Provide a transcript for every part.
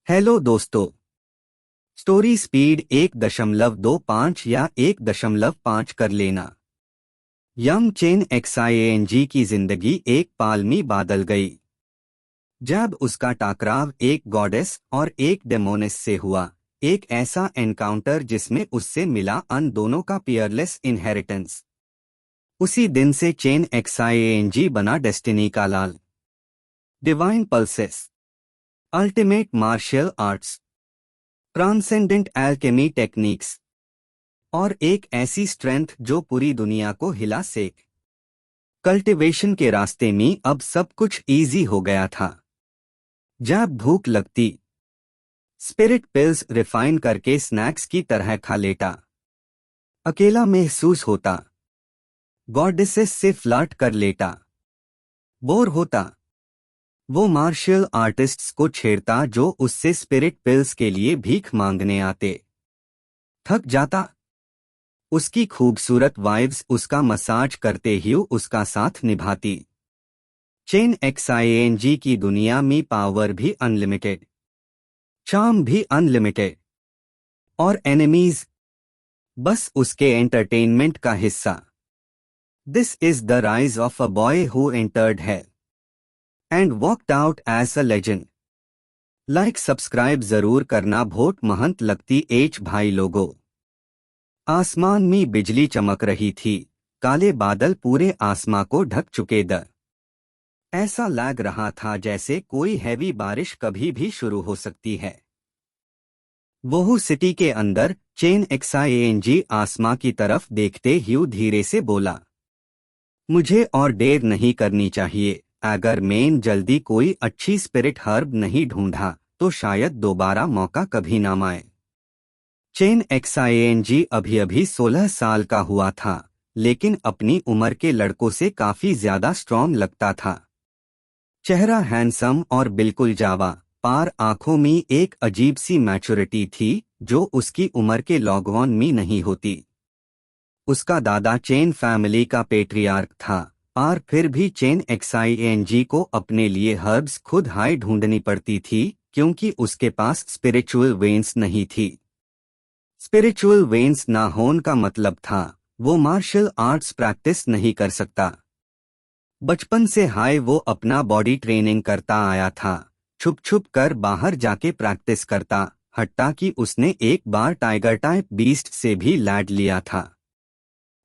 Hello दोस्तों। Story speed 1.25 या 1.5 कर लेना। यंग चेन XIANG की जिंदगी एक पालमी बादल गई जब उसका टकराव एक गॉडेस और एक डेमोनिस से हुआ। एक ऐसा एनकाउंटर जिसमें उससे मिला अन दोनों का पियरलेस इनहेरिटेंस। उसी दिन से चेन XIANG बना डेस्टिनी का लाल। Divine pulses, ultimate martial arts, transcendent alchemy techniques और एक ऐसी स्ट्रेंथ जो पूरी दुनिया को हिला सेक। कल्टीवेशन के रास्ते में अब सब कुछ इजी हो गया था। जब भूख लगती, स्पिरिट पिल्स रिफाइन करके स्नैक्स की तरह खा लेता। अकेला महसूस होता, गॉडेसेस से फ्लर्ट कर लेता। बोर होता, वो मार्शल आर्टिस्ट्स को छेड़ता जो उससे स्पिरिट पिल्स के लिए भीख मांगने आते। थक जाता, उसकी खूबसूरत वाइव्स उसका मसाज करते ही उसका साथ निभाती। चेन XIANG की दुनिया में पावर भी अनलिमिटेड, चार्म भी अनलिमिटेड और एनिमीज बस उसके एंटरटेनमेंट का हिस्सा। This is the rise of a boy who entered hell and walked out as a legend. Like subscribe जरूर करना। भोट महंत लगती एच भाई लोगों। आसमान में बिजली चमक रही थी, काले बादल पूरे आसमां को ढक चुके द। ऐसा लग रहा था जैसे कोई हैवी बारिश कभी भी शुरू हो सकती है। वोहू सिटी के अंदर चेन XIANG आसमां की तरफ देखते ही धीरे से बोला, मुझे और देर नहीं करनी चाहिए। अगर मैंने जल्दी कोई अच्छी स्पिरिट हर्ब नहीं ढूंढा तो शायद दोबारा मौका कभी ना आए। चेन XIANG अभी अभी 16 साल का हुआ था, लेकिन अपनी उम्र के लड़कों से काफी ज्यादा स्ट्रॉन्ग लगता था। चेहरा हैंडसम और बिल्कुल जावा, पार आंखों में एक अजीब सी मैच्योरिटी थी जो उसकी उम्र के लोगों में नहीं होती। उसका दादा चेन फैमिली का पेट्रियार्क था, और फिर भी चेन XIANG को अपने लिए हर्ब्स खुद हाई ढूंढनी पड़ती थी क्योंकि उसके पास स्पिरिचुअल वेन्स नहीं थी। स्पिरिचुअल वेन्स ना होने का मतलब था वो मार्शल आर्ट्स प्रैक्टिस नहीं कर सकता। बचपन से हाई वो अपना बॉडी ट्रेनिंग करता आया था, छुप छुप कर बाहर जाके प्रैक्टिस करता। हट्टा कि उसने एक बार टाइगर टाइप बीस्ट से भी लैड लिया था।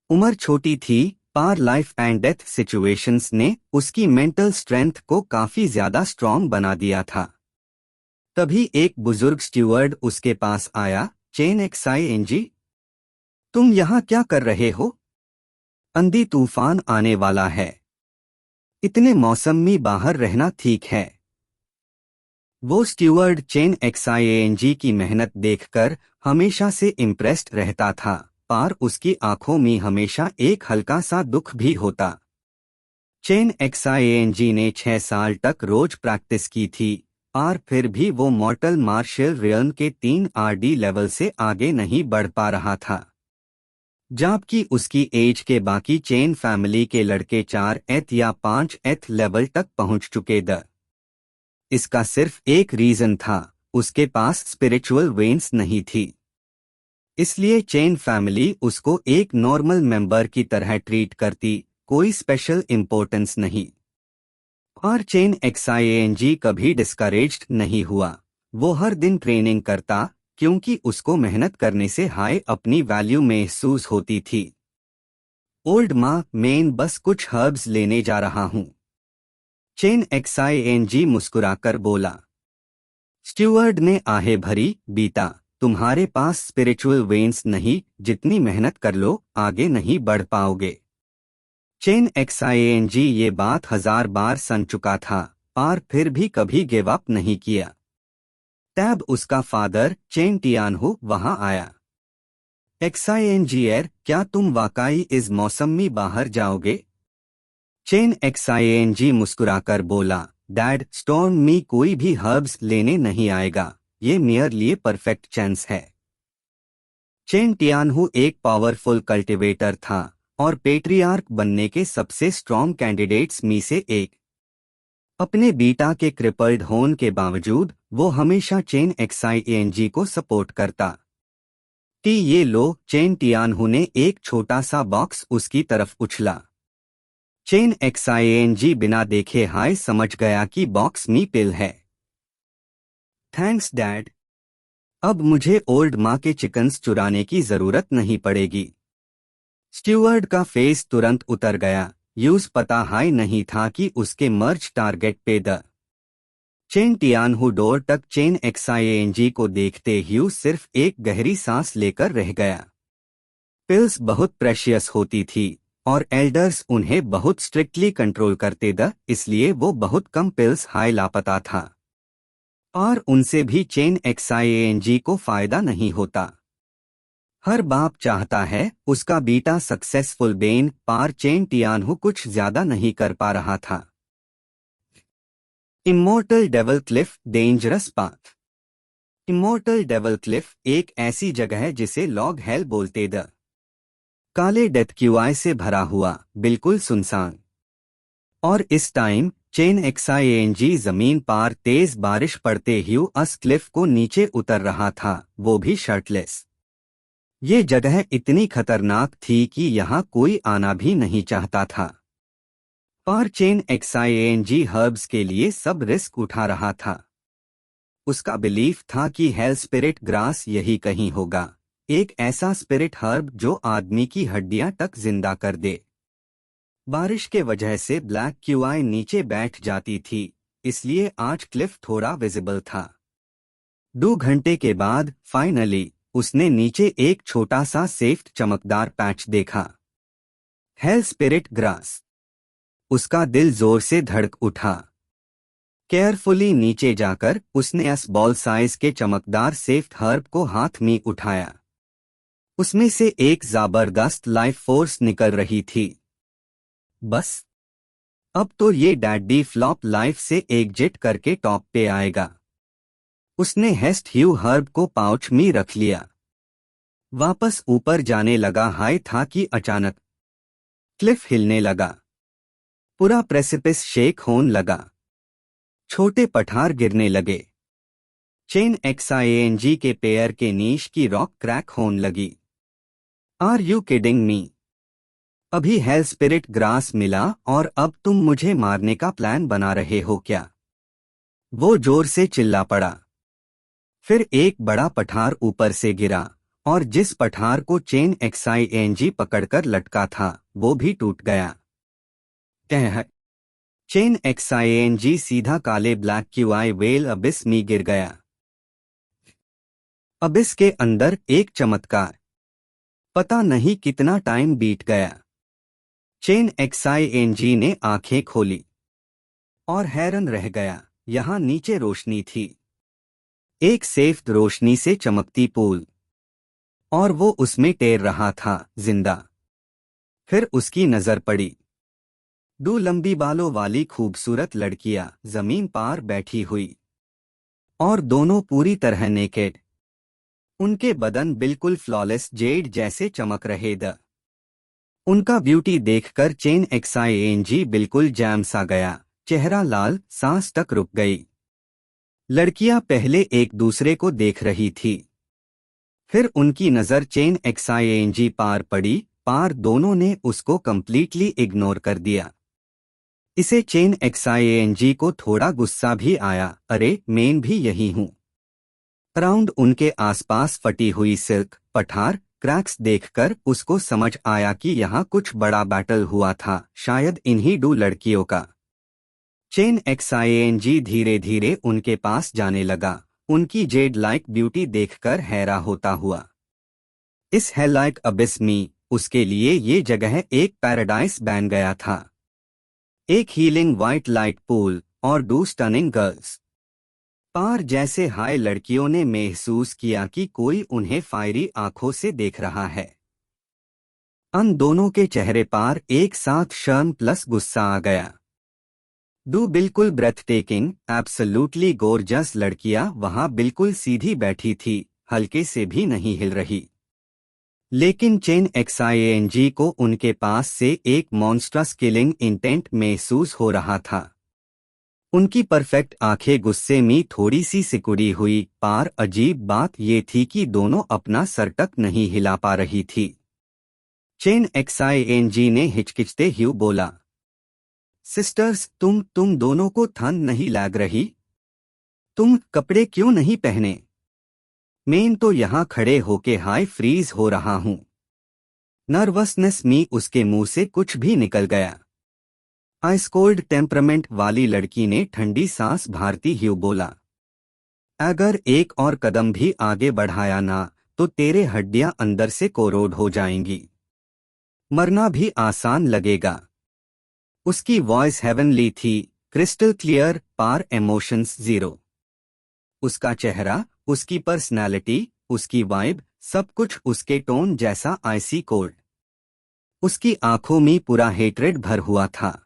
उम्र छोटी थी, पार लाइफ एंड डेथ सिचुएशंस ने उसकी मेंटल स्ट्रेंथ को काफी ज्यादा स्ट्रॉन्ग बना दिया था। तभी एक बुजुर्ग स्टीवर्ड उसके पास आया, चेन XIANG, तुम यहाँ क्या कर रहे हो? अंधी तूफान आने वाला है, इतने मौसम में बाहर रहना ठीक है। वो स्टीवर्ड चेन XIANG की मेहनत देखकर हमेशा से इम्प्रेस्ड रहता था, पर उसकी आंखों में हमेशा एक हल्का सा दुख भी होता। चेन XIANG ने 6 साल तक रोज प्रैक्टिस की थी, और फिर भी वो मॉर्टल मार्शल रियल्म के 3 RD लेवल से आगे नहीं बढ़ पा रहा था। जबकि उसकी एज के बाकी चेन फैमिली के लड़के 4th या 5th लेवल तक पहुंच चुके द। इसका सिर्फ एक रीजन था, उसके पास स्पिरिचुअल वेन्स नहीं थी। इसलिए चेन फैमिली उसको एक नॉर्मल मेंबर की तरह ट्रीट करती, कोई स्पेशल इम्पोर्टेंस नहीं। और चेन XIANG कभी डिस्करेज्ड नहीं हुआ। वो हर दिन ट्रेनिंग करता क्योंकि उसको मेहनत करने से हाई अपनी वैल्यू महसूस होती थी। ओल्ड माँ, मैं बस कुछ हर्ब्स लेने जा रहा हूँ, चेन XIANG मुस्कुराकर बोला। स्टीवर्ड ने आहें भरी, बीता, तुम्हारे पास स्पिरिचुअल वेन्स नहीं, जितनी मेहनत कर लो आगे नहीं बढ़ पाओगे। चेन XIANG ये बात 1000 बार सुन चुका था, पर फिर भी कभी गिव अप नहीं किया। तब उसका फादर चेन टियानहू वहां आया। XIANG, क्या तुम वाकई इस मौसम में बाहर जाओगे? चेन XIANG मुस्कुराकर बोला, डैड, स्टॉर्म में कोई भी हर्ब्स लेने नहीं आएगा, ये मेरे लिए परफेक्ट चांस है। चेन टियानहू एक पावरफुल कल्टिवेटर था और पेट्रियार्क बनने के सबसे स्ट्रॉन्ग कैंडिडेट्स में से एक। अपने बीटा के क्रिपल्ड होने के बावजूद वो हमेशा चेन एक्साइएनजी को सपोर्ट करता। ये लो, चेन टियानहू ने एक छोटा सा बॉक्स उसकी तरफ उछला। चेन एक्साइएनजी बिना देखे हाय समझ गया कि बॉक्स मी पिल है। थैंक्स डैड, अब मुझे ओल्ड माँ के चिकन्स चुराने की जरूरत नहीं पड़ेगी। स्टीवर्ड का फेस तुरंत उतर गया। यूज पता हाय नहीं था कि उसके मर्ज टारगेट पे द चेन टियानहू डोर तक चेन एक्साइएनजी को देखते ह्यू सिर्फ एक गहरी सांस लेकर रह गया। पिल्स बहुत प्रेशियस होती थी और एल्डर्स उन्हें बहुत स्ट्रिक्टली कंट्रोल करते द, इसलिए वो बहुत कम पिल्स हाय लापता था और उनसे भी चेन एक्साइएनजी को फायदा नहीं होता। हर बाप चाहता है उसका बीटा सक्सेसफुल बेन पार चेन टियानहू कुछ ज्यादा नहीं कर पा रहा था। Immortal devil Cliff dangerous path. Immortal devil Cliff एक ऐसी जगह है जिसे लॉग हेल बोलते द काले डेथ क्यूआई से भरा हुआ, बिल्कुल सुनसान। और इस टाइम चेन एक्साइएनजी जमीन पार तेज बारिश पड़ते ह्यू अस क्लिफ को नीचे उतर रहा था, वो भी शर्टलेस। ये जगह इतनी खतरनाक थी कि यहाँ कोई आना भी नहीं चाहता था। पर चेन एक्साइएनजी हर्ब्स के लिए सब रिस्क उठा रहा था। उसका बिलीफ था कि हेल स्पिरिट ग्रास यही कहीं होगा, एक ऐसा स्पिरिट हर्ब जो आदमी की हड्डियां तक जिंदा कर दे। बारिश के वजह से ब्लैक क्यूआई नीचे बैठ जाती थी, इसलिए आज क्लिफ थोड़ा विजिबल था। 2 घंटे के बाद फाइनली उसने नीचे एक छोटा सा सेफ चमकदार पैच देखा। Hello spirit grass. उसका दिल जोर से धड़क उठा। केयरफुली नीचे जाकर उसने इस बॉल साइज के चमकदार सेफ हर्ब को हाथ में उठाया। उसमें से एक जबरदस्त लाइफ फोर्स निकल रही थी। बस अब तो ये डैडी फ्लॉप लाइफ से एग्जिट करके टॉप पे आएगा। उसने हेस्ट ह्यू हर्ब को पाउच में रख लिया। वापस ऊपर जाने लगा हाय था कि अचानक क्लिफ हिलने लगा। पूरा प्रेसिपिस शेक होने लगा। छोटे पठार गिरने लगे। चेन एक्साइएनजी के पेयर के नीश की रॉक क्रैक होने लगी। Are you kidding me? अभी हेल स्पिरिट ग्रास मिला और अब तुम मुझे मारने का प्लान बना रहे हो क्या? वो जोर से चिल्ला पड़ा। फिर एक बड़ा पठार ऊपर से गिरा और जिस पठार को चेन एक्साइएनजी पकड़कर लटका था वो भी टूट गया। चेन एक्साइएनजी सीधा काले ब्लैक क्यूआई वेल अबिस में गिर गया। अबिस के अंदर एक चमत्कार। पता नहीं कितना टाइम बीत गया। चेन एक्साइएनजी ने आंखें खोली और हैरान रह गया। यहाँ नीचे रोशनी थी, एक सेफ रोशनी से चमकती पूल, और वो उसमें तैर रहा था जिंदा। फिर उसकी नजर पड़ी 2 लंबी बालों वाली खूबसूरत लड़कियां जमीन पार बैठी हुई, और दोनों पूरी तरह नेकेड। उनके बदन बिल्कुल फ्लॉलेस जेड जैसे चमक रहे द। उनका ब्यूटी देखकर चेन एक्साइएनजी बिल्कुल जैम सा गया। चेहरा लाल, सांस तक रुक गई। लड़कियां पहले एक दूसरे को देख रही थी, फिर उनकी नजर चेन एक्साइएनजी पार पड़ी। पार दोनों ने उसको कंप्लीटली इग्नोर कर दिया। इसे चेन एक्साइएनजी को थोड़ा गुस्सा भी आया। अरे मैं भी यही हूं। अराउंड उनके आसपास फटी हुई सिल्क पठार क्रैक्स देखकर उसको समझ आया कि यहाँ कुछ बड़ा बैटल हुआ था, शायद इन्हीं 2 लड़कियों का। चेन एक्साइएनजी धीरे धीरे उनके पास जाने लगा, उनकी जेड लाइक ब्यूटी देखकर हैरान होता हुआ। इस हेल लाइक अबिस में उसके लिए ये जगह एक पैराडाइस बन गया था। एक हीलिंग व्हाइट लाइट पूल और 2 स्टनिंग गर्ल्स। पार जैसे हाय लड़कियों ने महसूस किया कि कोई उन्हें फायरी आंखों से देख रहा है। उन दोनों के चेहरे पार एक साथ शर्म प्लस गुस्सा आ गया। 2 बिल्कुल ब्रेथ टेकिंग, एब्सोल्युटली गोर्जस लड़कियां वहां बिल्कुल सीधी बैठी थी, हल्के से भी नहीं हिल रही। लेकिन चेन एक्साइएनजी को उनके पास से एक मॉन्स्ट्रस किलिंग इंटेंट महसूस हो रहा था। उनकी परफेक्ट आंखें गुस्से में थोड़ी सी सिकुड़ी हुई। पार अजीब बात ये थी कि दोनों अपना सर तक नहीं हिला पा रही थी। चेन एक्सआईएनजी ने हिचकिचते हुए बोला, सिस्टर्स, तुम दोनों को ठंड नहीं लग रही? तुम कपड़े क्यों नहीं पहने? मैं तो यहाँ खड़े होके हाई फ्रीज हो रहा हूँ। नर्वसनेस में उसके मुंह से कुछ भी निकल गया। आइस कोल्ड टेम्परामेंट वाली लड़की ने ठंडी सांस भरती हुई बोला, अगर एक और कदम भी आगे बढ़ाया ना तो तेरे हड्डियां अंदर से कोरोड हो जाएंगी। मरना भी आसान लगेगा। उसकी वॉइस हेवनली थी, क्रिस्टल क्लियर, पार इमोशंस जीरो। उसका चेहरा, उसकी पर्सनालिटी, उसकी वाइब, सब कुछ उसके टोन जैसा आइसी कोल्ड। उसकी आंखों में पूरा हेट्रेड भर हुआ था।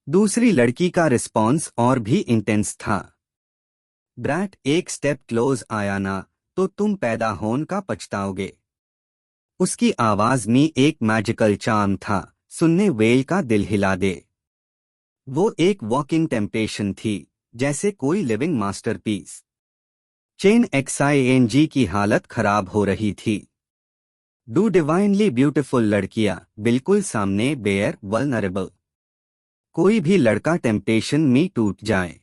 दूसरी लड़की का रिस्पॉन्स और भी इंटेंस था। ब्रैट, एक स्टेप क्लोज आया ना तो तुम पैदा होने का पछताओगे। उसकी आवाज में एक मैजिकल चार्म था, सुनने वेल का दिल हिला दे। वो एक वॉकिंग टेम्पटेशन थी, जैसे कोई लिविंग मास्टरपीस। चेन एक्सआईएनजी की हालत खराब हो रही थी। दो डिवाइनली ब्यूटीफुल लड़कियां बिल्कुल सामने, बेयर वल्नरेबल। कोई भी लड़का टेम्पटेशन में टूट जाए।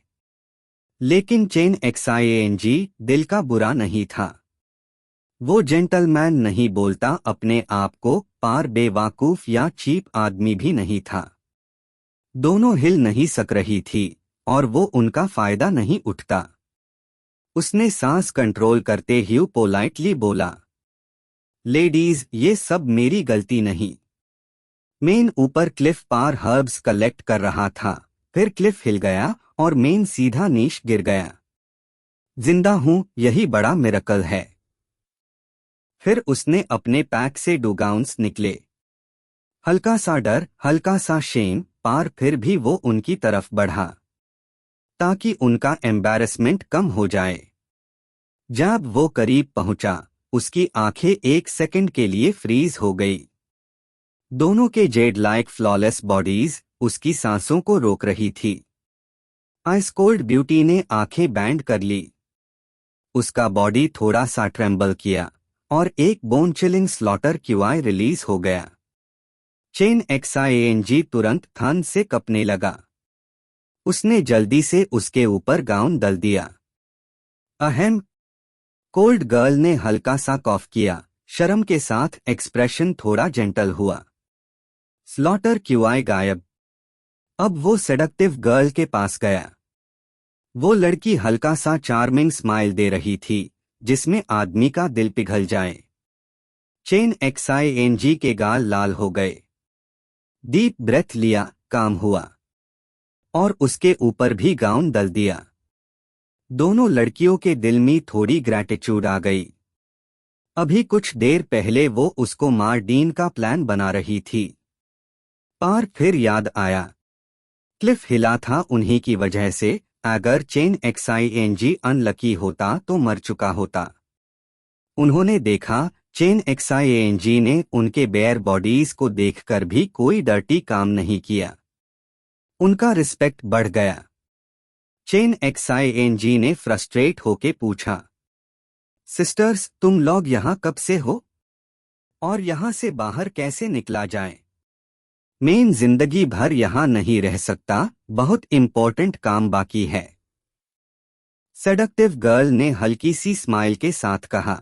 लेकिन चेन एक्सआईएनजी दिल का बुरा नहीं था। वो जेंटलमैन नहीं बोलता अपने आप को, पार बेवाकूफ या चीप आदमी भी नहीं था। दोनों हिल नहीं सक रही थी और वो उनका फायदा नहीं उठता। उसने सांस कंट्रोल करते हुए पोलाइटली बोला, लेडीज, ये सब मेरी गलती नहीं। मेन ऊपर क्लिफ पार हर्ब्स कलेक्ट कर रहा था, फिर क्लिफ हिल गया और मेन सीधा नीच गिर गया। जिंदा हूं, यही बड़ा मिरेकल है। फिर उसने अपने पैक से डुगाउन्स निकले। हल्का सा डर, हल्का सा शेम, पार फिर भी वो उनकी तरफ बढ़ा ताकि उनका एम्बैरेसमेंट कम हो जाए। जब वो करीब पहुंचा, उसकी आंखें एक सेकंड के लिए फ्रीज हो गई। दोनों के जेड लाइक फ्लॉलेस बॉडीज उसकी सांसों को रोक रही थी। आइस कोल्ड ब्यूटी ने आंखें बैंड कर ली। उसका बॉडी थोड़ा सा ट्रेम्बल किया और एक bone chilling slaughter QI release हो गया। चेन एक्सआईएनजी तुरंत थन से कपने लगा। उसने जल्दी से उसके ऊपर गाउन दल दिया। अहम। कोल्ड गर्ल ने हल्का सा कॉफ किया, शर्म के साथ एक्सप्रेशन थोड़ा जेंटल हुआ। स्लॉटर क्यूआई गायब। अब वो सेडक्टिव गर्ल के पास गया। वो लड़की हल्का सा चार्मिंग स्माइल दे रही थी, जिसमें आदमी का दिल पिघल जाए। चेन एक्सआईएनजी के गाल लाल हो गए। डीप ब्रेथ लिया, काम हुआ और उसके ऊपर भी गाउन दल दिया। दोनों लड़कियों के दिल में थोड़ी ग्रैटिट्यूड आ गई। अभी कुछ देर पहले वो उसको मार डीन का प्लान बना रही थी। पार फिर याद आया, क्लिफ हिला था उन्हीं की वजह से। अगर चेन एक्सआईएनजी अनलकी होता तो मर चुका होता। उन्होंने देखा, चेन एक्सआईएनजी ने उनके बेयर बॉडीज को देखकर भी कोई डर्टी काम नहीं किया। उनका रिस्पेक्ट बढ़ गया। चेन एक्सआईएनजी ने फ्रस्ट्रेट होके पूछा, सिस्टर्स, तुम लोग यहाँ कब से हो और यहाँ से बाहर कैसे निकला जाए? मैं जिंदगी भर यहाँ नहीं रह सकता, बहुत इम्पोर्टेंट काम बाकी है। सेडक्टिव गर्ल ने हल्की सी स्माइल के साथ कहा,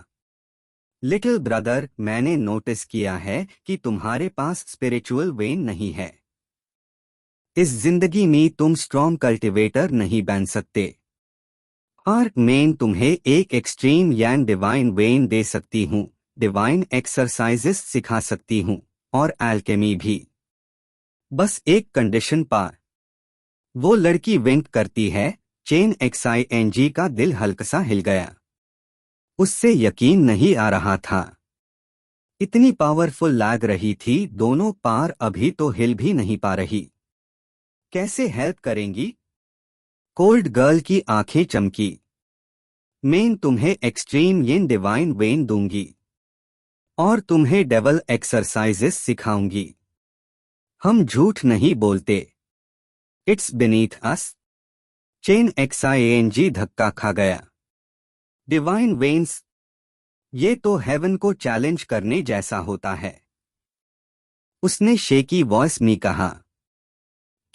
लिटिल ब्रदर, मैंने नोटिस किया है कि तुम्हारे पास स्पिरिचुअल वेन नहीं है। इस जिंदगी में तुम स्ट्रॉन्ग कल्टिवेटर नहीं बन सकते। और मैं तुम्हें एक एक्सट्रीम यान डिवाइन वेन दे सकती हूँ, डिवाइन एक्सरसाइजेस सिखा सकती हूँ और एल्केमी भी। बस एक कंडीशन पार। वो लड़की विंक करती है। चेन एक्सआईएनजी का दिल हल्का सा हिल गया। उससे यकीन नहीं आ रहा था। इतनी पावरफुल लग रही थी दोनों, पार अभी तो हिल भी नहीं पा रही। कैसे हेल्प करेंगी? कोल्ड गर्ल की आंखें चमकी। मैं तुम्हें एक्सट्रीम येन डिवाइन वेन दूंगी और तुम्हें डेवल एक्सरसाइजेस सिखाऊंगी। हम झूठ नहीं बोलते। It's beneath us. Chain XING धक्का खा गया। डिवाइन वेन्स, ये तो हेवन को चैलेंज करने जैसा होता है। उसने शेकी वॉइस में कहा,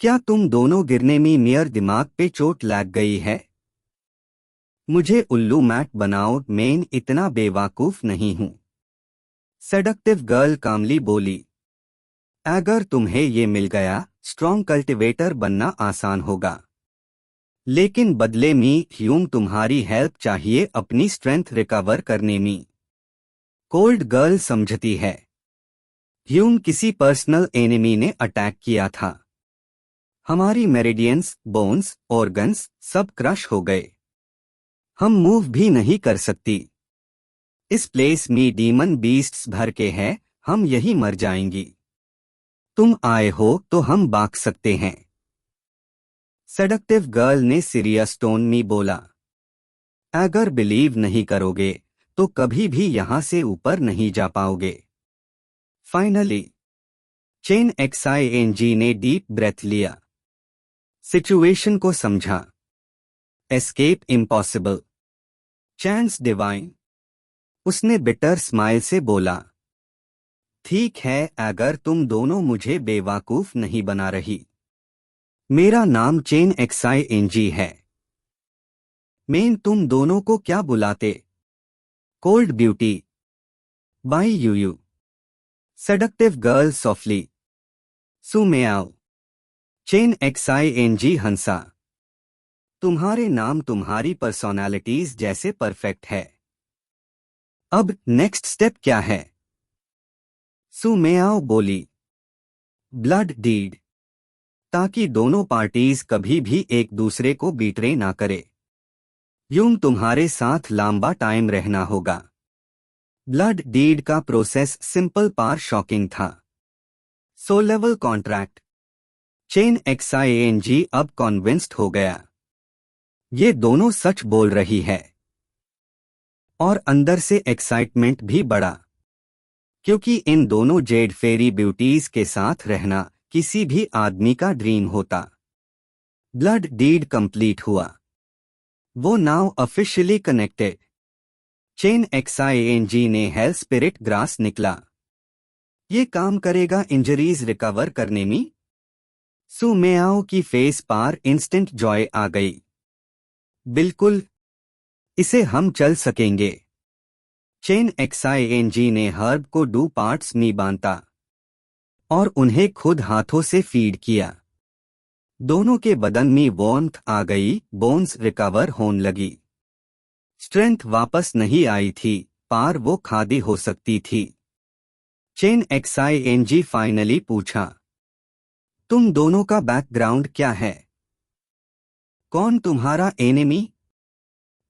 क्या तुम दोनों गिरने में मेयर दिमाग पे चोट लग गई है? मुझे उल्लू मैट बनाओ, मैं इतना बेवकूफ नहीं हूं। सेडक्टिव गर्ल कामली बोली, अगर तुम्हें ये मिल गया, स्ट्रॉन्ग कल्टिवेटर बनना आसान होगा। लेकिन बदले में ह्यूम तुम्हारी हेल्प चाहिए अपनी स्ट्रेंथ रिकवर करने में। कोल्ड गर्ल समझती है, ह्यूम किसी पर्सनल एनिमी ने अटैक किया था। हमारी मेरिडियंस, बोन्स, ऑर्गन्स सब क्रश हो गए। हम मूव भी नहीं कर सकती। इस प्लेस में डीमन बीस्ट्स भर के हैं, हम यही मर जाएंगी। तुम आए हो तो हम भाग सकते हैं। सेडक्टिव गर्ल ने सीरियस टोन में बोला, अगर बिलीव नहीं करोगे तो कभी भी यहां से ऊपर नहीं जा पाओगे। फाइनली चेन XING ने डीप ब्रेथ लिया, सिचुएशन को समझा। Escape impossible, chance divine. उसने बिटर स्माइल से बोला, ठीक है, अगर तुम दोनों मुझे बेवकूफ नहीं बना रही। मेरा नाम चेन XING है। मैं तुम दोनों को क्या बुलाते? Cold beauty, Bai Yuyu, seductive girl softly, सुमेआओ। चेन XING हंसा, तुम्हारे नाम तुम्हारी पर्सोनैलिटीज जैसे परफेक्ट है। अब नेक्स्ट स्टेप क्या है? सुमेआओ बोली, ब्लड डीड, ताकि दोनों पार्टीज कभी भी एक दूसरे को बीट्रे ना करे। यूं तुम्हारे साथ लंबा टाइम रहना होगा। ब्लड डीड का प्रोसेस सिंपल पर शॉकिंग था। सो लेवल कॉन्ट्रैक्ट। चेन XING अब कॉन्विंस्ड हो गया, ये दोनों सच बोल रही है। और अंदर से एक्साइटमेंट भी बढ़ा, क्योंकि इन दोनों जेड फेरी ब्यूटीज के साथ रहना किसी भी आदमी का ड्रीम होता। ब्लड डीड कंप्लीट हुआ, वो now officially connected. Chain XING ने हेल स्पिरिट ग्रास निकला। ये काम करेगा इंजरीज रिकवर करने में? सुमेआओ की फेस पर इंस्टेंट जॉय आ गई। बिल्कुल, इसे हम चल सकेंगे। चेन XING ने हर्ब को 2 पार्ट्स में बांटा और उन्हें खुद हाथों से फीड किया। दोनों के बदन में वार्मथ आ गई, बोन्स रिकवर होने लगी। स्ट्रेंथ वापस नहीं आई थी, पर वो खादी हो सकती थी। चेन XING फाइनली पूछा, तुम दोनों का बैकग्राउंड क्या है? कौन तुम्हारा एनिमी?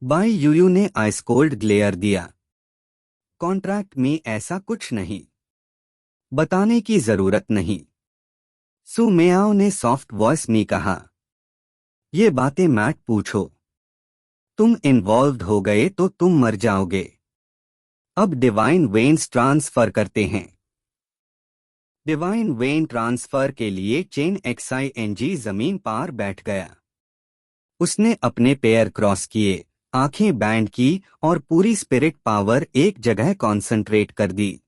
बाई यूयू ने आइस कोल्ड ग्लेयर दिया, कॉन्ट्रैक्ट में ऐसा कुछ नहीं, बताने की जरूरत नहीं। सुमेआओ ने सॉफ्ट वॉइस में कहा, ये बातें मैट पूछो। तुम इन्वॉल्व्ड हो गए तो तुम मर जाओगे। अब डिवाइन वेन्स ट्रांसफर करते हैं। डिवाइन वेन ट्रांसफर के लिए चेन XING जमीन पर बैठ गया। उसने अपने पैर क्रॉस किए, आंखें बैंड की और पूरी स्पिरिट पावर एक जगह कॉन्सेंट्रेट कर दी।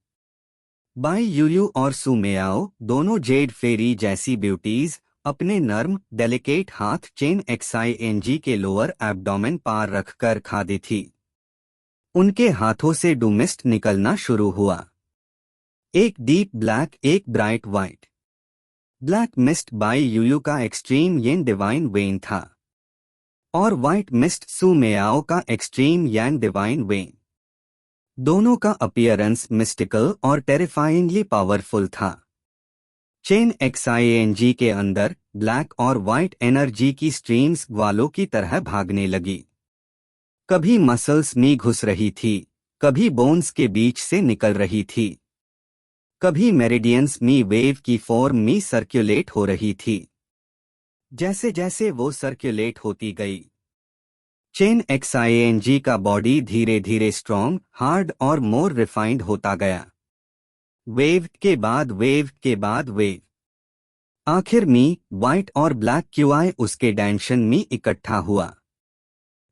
बाई यूयू और सुमेआओ दोनों जेड फेरी जैसी ब्यूटीज अपने नर्म डेलिकेट हाथ चेन XING के लोअर एब्डोमेन पार रखकर खादी थी। उनके हाथों से डूमिस्ट निकलना शुरू हुआ, एक डीप ब्लैक, एक bright white. Black mist by यूयू का एक्सट्रीम येन डिवाइन वेन था और व्हाइट मिस्ट सुमेआओ का एक्सट्रीम यान डिवाइन वेन। दोनों का अपीयरेंस मिस्टिकल और टेरिफाइंगली पावरफुल था। चेन XING के अंदर ब्लैक और व्हाइट एनर्जी की स्ट्रीम्स ग्वालों की तरह भागने लगी। कभी मसल्स में घुस रही थी, कभी बोन्स के बीच से निकल रही थी, कभी मेरिडियंस में वेव की फॉर्म में सर्कुलेट हो रही थी। जैसे जैसे वो सर्कुलेट होती गई, चेन XING का बॉडी धीरे धीरे स्ट्रॉन्ग, हार्ड और मोर रिफाइंड होता गया। वेव के बाद वेव के बाद वेव। आखिर में व्हाइट और ब्लैक क्यूआई उसके डायमेंशन में इकट्ठा हुआ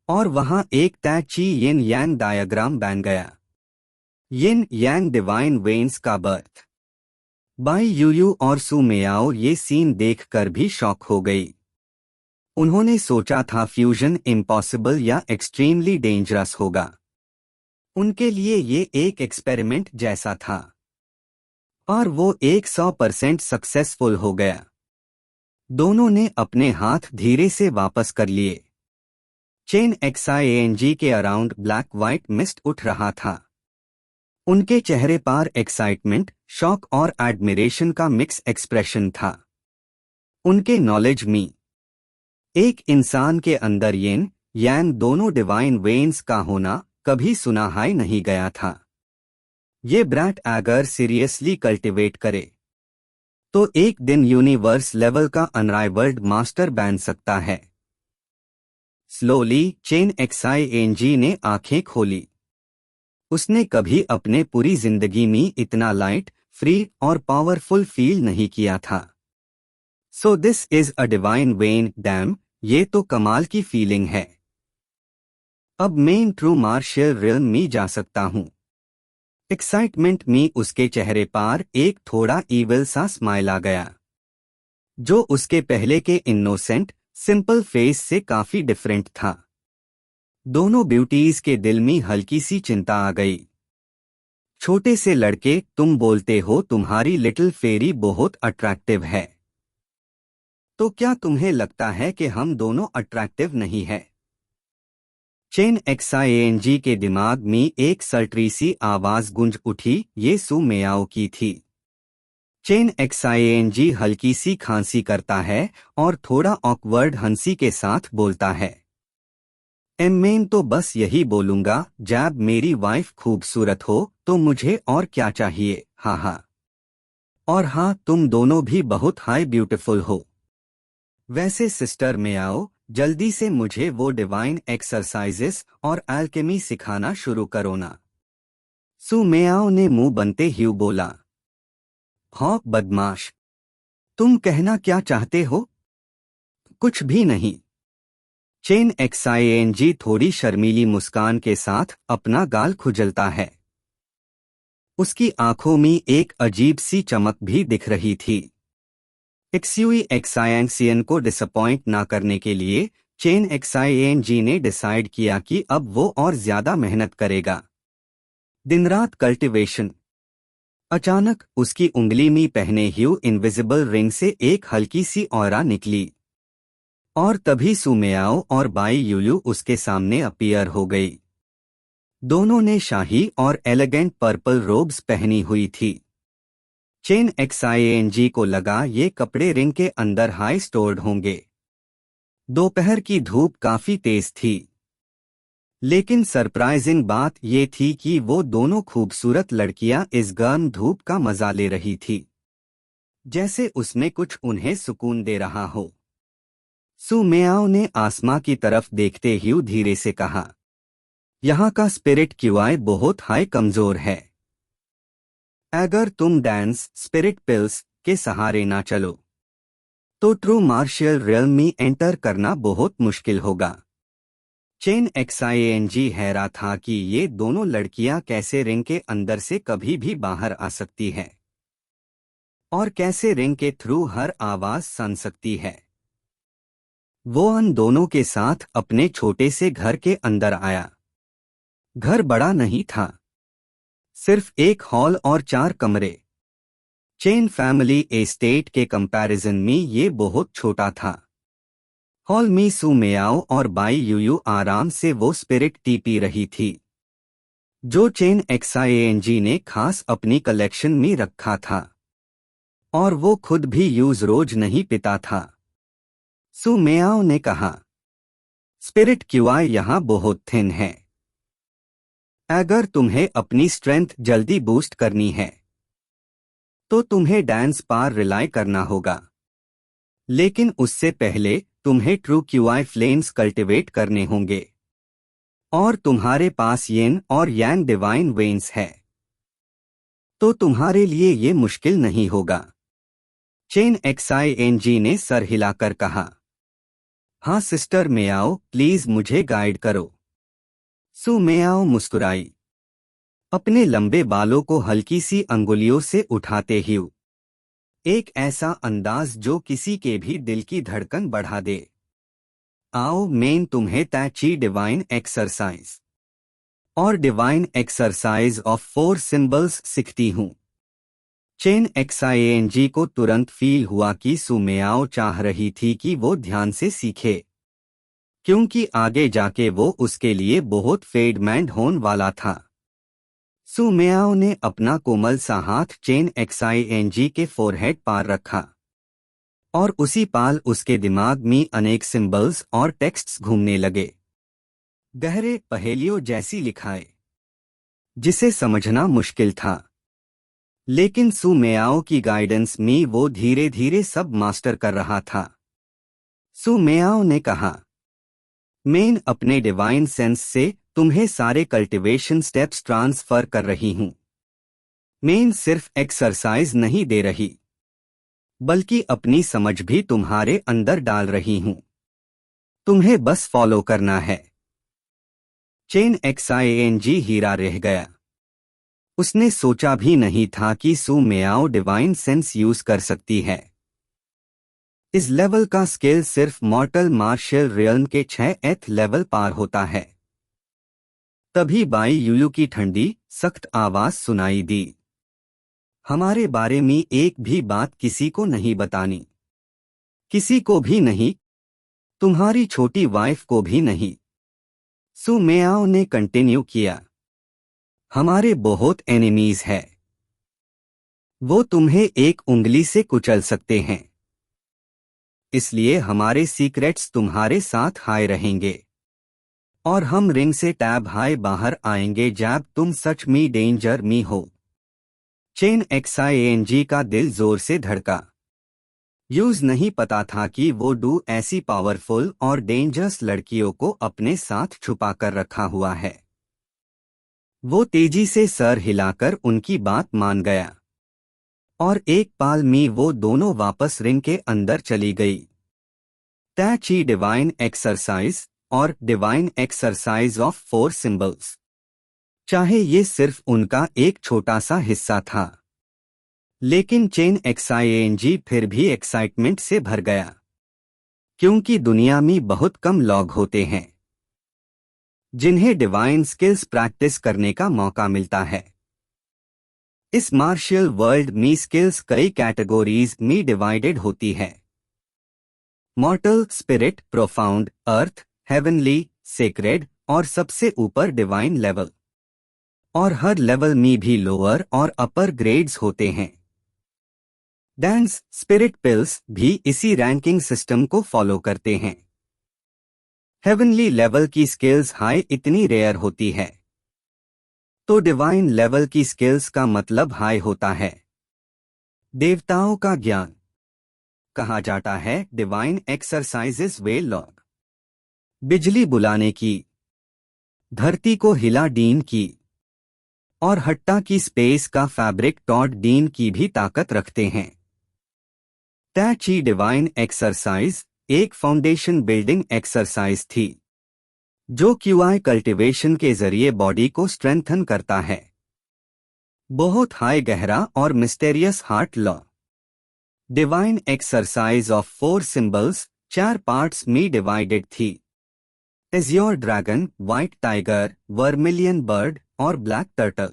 और वहां एक तय ची यिन यांग डायग्राम बन गया। यिन यांग डिवाइन वेन्स का बर्थ। बाई यूयू और सू मेयाओ ये सीन देखकर भी शॉक हो गई। उन्होंने सोचा था फ्यूजन इम्पॉसिबल या एक्सट्रीमली डेंजरस होगा। उनके लिए ये एक एक्सपेरिमेंट जैसा था और वो 100% सक्सेसफुल हो गया। दोनों ने अपने हाथ धीरे से वापस कर लिए। चेन XIANG के अराउंड ब्लैक व्हाइट मिस्ट उठ रहा था। उनके चेहरे पर एक्साइटमेंट, शॉक और एडमिरेशन का मिक्स एक्सप्रेशन था। उनके नॉलेज में एक इंसान के अंदर यिन यांग दोनों डिवाइन वेन्स का होना कभी सुना ही नहीं गया था। ये ब्रैट अगर सीरियसली कल्टिवेट करे तो एक दिन यूनिवर्स लेवल का अनराइवल्ड मास्टर बन सकता है। स्लोली चेन XIANG ने आंखें खोली। उसने कभी अपने पूरी जिंदगी में इतना लाइट, फ्री और पावरफुल फील नहीं किया था। So this is a divine when, dam, ये तो कमाल की फीलिंग है। अब मैं ट्रू मार्शियल रियल्म में जा सकता हूँ। एक्साइटमेंट में उसके चेहरे पर एक थोड़ा ईविल सा स्माइल आ गया, जो उसके पहले के इनोसेंट, सिंपल फेस से काफी डिफरेंट था। दोनों ब्यूटीज के दिल में हल्की सी चिंता आ गई। छोटे से लड़के, तुम बोलते हो तुम्हारी लिटिल फेरी बहुत अट्रैक्टिव है, तो क्या तुम्हें लगता है कि हम दोनों अट्रैक्टिव नहीं है? चेन XIANG के दिमाग में एक सल्ट्री सी आवाज गूंज उठी, ये सू मेयाओ की थी। चेन XIANG हल्की सी खांसी करता है और थोड़ा ऑकवर्ड हंसी के साथ बोलता है, मैं तो बस यही बोलूंगा, जब मेरी वाइफ खूबसूरत हो तो मुझे और क्या चाहिए, हाँ हाँ। और हाँ, तुम दोनों भी बहुत हाई ब्यूटीफुल हो। वैसे सिस्टर मेयाओ, जल्दी से मुझे वो डिवाइन एक्सरसाइजेस और एल्केमी सिखाना शुरू करो ना। सू मेयाओ ने मुंह बनते हुए बोला। हाँ बदमाश, तुम कहना क्या चाहते हो? कुछ भी नहीं। चेन XIANG थोड़ी शर्मीली मुस्कान के साथ अपना गाल खुजलता है। उसकी आंखों में एक अजीब सी चमक भी दिख रही थी। XIANG को डिसअपॉइंट ना करने के लिए चेन XIANG ने डिसाइड किया कि अब वो और ज्यादा मेहनत करेगा। दिन रात कल्टिवेशन। अचानक उसकी उंगली में पहने हुए इनविजिबल रिंग से एक हल्की सी ऑरा निकली और तभी सू मेयाओ और बाई यूयू उसके सामने अपीयर हो गई। दोनों ने शाही और एलिगेंट पर्पल रोब्स पहनी हुई थी। चेन XIANG को लगा ये कपड़े रिंग के अंदर हाई स्टोर्ड होंगे। दोपहर की धूप काफी तेज थी, लेकिन सरप्राइजिंग बात ये थी कि वो दोनों खूबसूरत लड़कियां इस गर्म धूप का मजा ले रही थी, जैसे उसमें कुछ उन्हें सुकून दे रहा हो। सू मेयाओ ने आसमां की तरफ देखते हुए धीरे से कहा, यहाँ का स्पिरिट क्यूआई बहुत हाई कमजोर है। अगर तुम डांस स्पिरिट पिल्स के सहारे ना चलो तो ट्रू मार्शियल रियल्म में एंटर करना बहुत मुश्किल होगा। चेन XIANG हैरान था कि ये दोनों लड़कियां कैसे रिंग के अंदर से कभी भी बाहर आ सकती हैं और कैसे रिंग के थ्रू हर आवाज सुन सकती है। वो उन दोनों के साथ अपने छोटे से घर के अंदर आया। घर बड़ा नहीं था, सिर्फ एक हॉल और 4 कमरे। चेन फैमिली एस्टेट के कंपैरिजन में ये बहुत छोटा था। हॉल में सू मेयाओ और बाई यूयू आराम से वो स्पिरिट टी पी रही थी, जो चेन XIANG ने खास अपनी कलेक्शन में रखा था और वो खुद भी यूज रोज नहीं पीता था। सू मेयाओ ने कहा, स्पिरिट क्यूआई यहाँ बहुत थिन है। अगर तुम्हें अपनी स्ट्रेंथ जल्दी बूस्ट करनी है तो तुम्हें डांस पर रिलाई करना होगा, लेकिन उससे पहले तुम्हें ट्रू क्यूआई फ्लेम्स कल्टिवेट करने होंगे और तुम्हारे पास येन और यांग डिवाइन वेन्स है, तो तुम्हारे लिए ये मुश्किल नहीं होगा। चेन XING ने सर हिलाकर कहा। हाँ सिस्टर मेयाओ, प्लीज मुझे गाइड करो। सु मेयाओ मुस्कुराई, अपने लंबे बालों को हल्की सी अंगुलियों से उठाते हुए। एक ऐसा अंदाज जो किसी के भी दिल की धड़कन बढ़ा दे। आओ मैं तुम्हें तै ची डिवाइन एक्सरसाइज और डिवाइन एक्सरसाइज ऑफ 4 सिंबल्स सिखती हूँ। चेन XING को तुरंत फील हुआ कि सु मेयाओ चाह रही थी कि वो ध्यान से सीखे, क्योंकि आगे जाके वो उसके लिए बहुत फेडमैंड होने वाला था। सु मेयाओ ने अपना कोमल सा हाथ चेन XING के फोरहेड पार रखा और उसी पाल उसके दिमाग में अनेक सिंबल्स और टेक्स्ट्स घूमने लगे, गहरे पहेलियों जैसी लिखाई जिसे समझना मुश्किल था। लेकिन सु मेयाओ की गाइडेंस में वो धीरे धीरे सब मास्टर कर रहा था। सु मेयाओ ने कहा, मैं अपने डिवाइन सेंस से तुम्हें सारे कल्टीवेशन स्टेप्स ट्रांसफर कर रही हूं। मैं सिर्फ एक्सरसाइज नहीं दे रही, बल्कि अपनी समझ भी तुम्हारे अंदर डाल रही हूं। तुम्हें बस फॉलो करना है। चेन XING हीरा रह गया। उसने सोचा भी नहीं था कि सु मेयाओ डिवाइन सेंस यूज कर सकती है। इस लेवल का स्किल सिर्फ मॉर्टल मार्शियल रियल्म के 6th लेवल पार होता है। तभी बाई युयु की ठंडी सख्त आवाज सुनाई दी। हमारे बारे में एक भी बात किसी को नहीं बतानी, किसी को भी नहीं, तुम्हारी छोटी वाइफ को भी नहीं। सु मेयाओ ने कंटिन्यू किया, हमारे बहुत एनिमीज है। वो तुम्हें एक उंगली से कुचल सकते हैं, इसलिए हमारे सीक्रेट्स तुम्हारे साथ हाय रहेंगे और हम रिंग से टैब हाय बाहर आएंगे जब तुम सच में डेंजर में हो। चेन XING का दिल जोर से धड़का। यूज नहीं पता था कि वो डू ऐसी पावरफुल और डेंजरस लड़कियों को अपने साथ छुपा कर रखा हुआ है। वो तेजी से सर हिलाकर उनकी बात मान गया और एक पाल में वो दोनों वापस रिंग के अंदर चली गई। तै ची डिवाइन एक्सरसाइज और डिवाइन एक्सरसाइज ऑफ 4 सिंबल्स, चाहे ये सिर्फ उनका एक छोटा सा हिस्सा था, लेकिन चेन XING फिर भी एक्साइटमेंट से भर गया, क्योंकि दुनिया में बहुत कम लोग होते हैं जिन्हें डिवाइन स्किल्स प्रैक्टिस करने का मौका मिलता है। इस मार्शियल वर्ल्ड में स्किल्स कई कैटेगरीज में डिवाइडेड होती है। मॉर्टल, स्पिरिट, प्रोफाउंड, अर्थ, हेवनली, सेक्रेड और सबसे ऊपर डिवाइन लेवल। और हर लेवल में भी लोअर और अपर ग्रेड्स होते हैं। डांस, स्पिरिट पिल्स भी इसी रैंकिंग सिस्टम को फॉलो करते हैं। हेवनली लेवल की स्किल्स हाई इतनी रेयर होती है, तो डिवाइन लेवल की स्किल्स का मतलब हाई होता है। देवताओं का ज्ञान कहा जाता है डिवाइन एक्सरसाइजेस वे लॉग, बिजली बुलाने की, धरती को हिला डीन की और हट्टा की स्पेस का फैब्रिक टॉड डीन की भी ताकत रखते हैं। तै ची डिवाइन एक्सरसाइज एक फाउंडेशन बिल्डिंग एक्सरसाइज थी जो QI कल्टीवेशन के जरिए बॉडी को स्ट्रेंथन करता है। बहुत हाई गहरा और mysterious heart law. Divine exercise of 4 symbols 4 parts में डिवाइडेड थी। Azure dragon, white tiger, vermilion bird और ब्लैक टर्टल।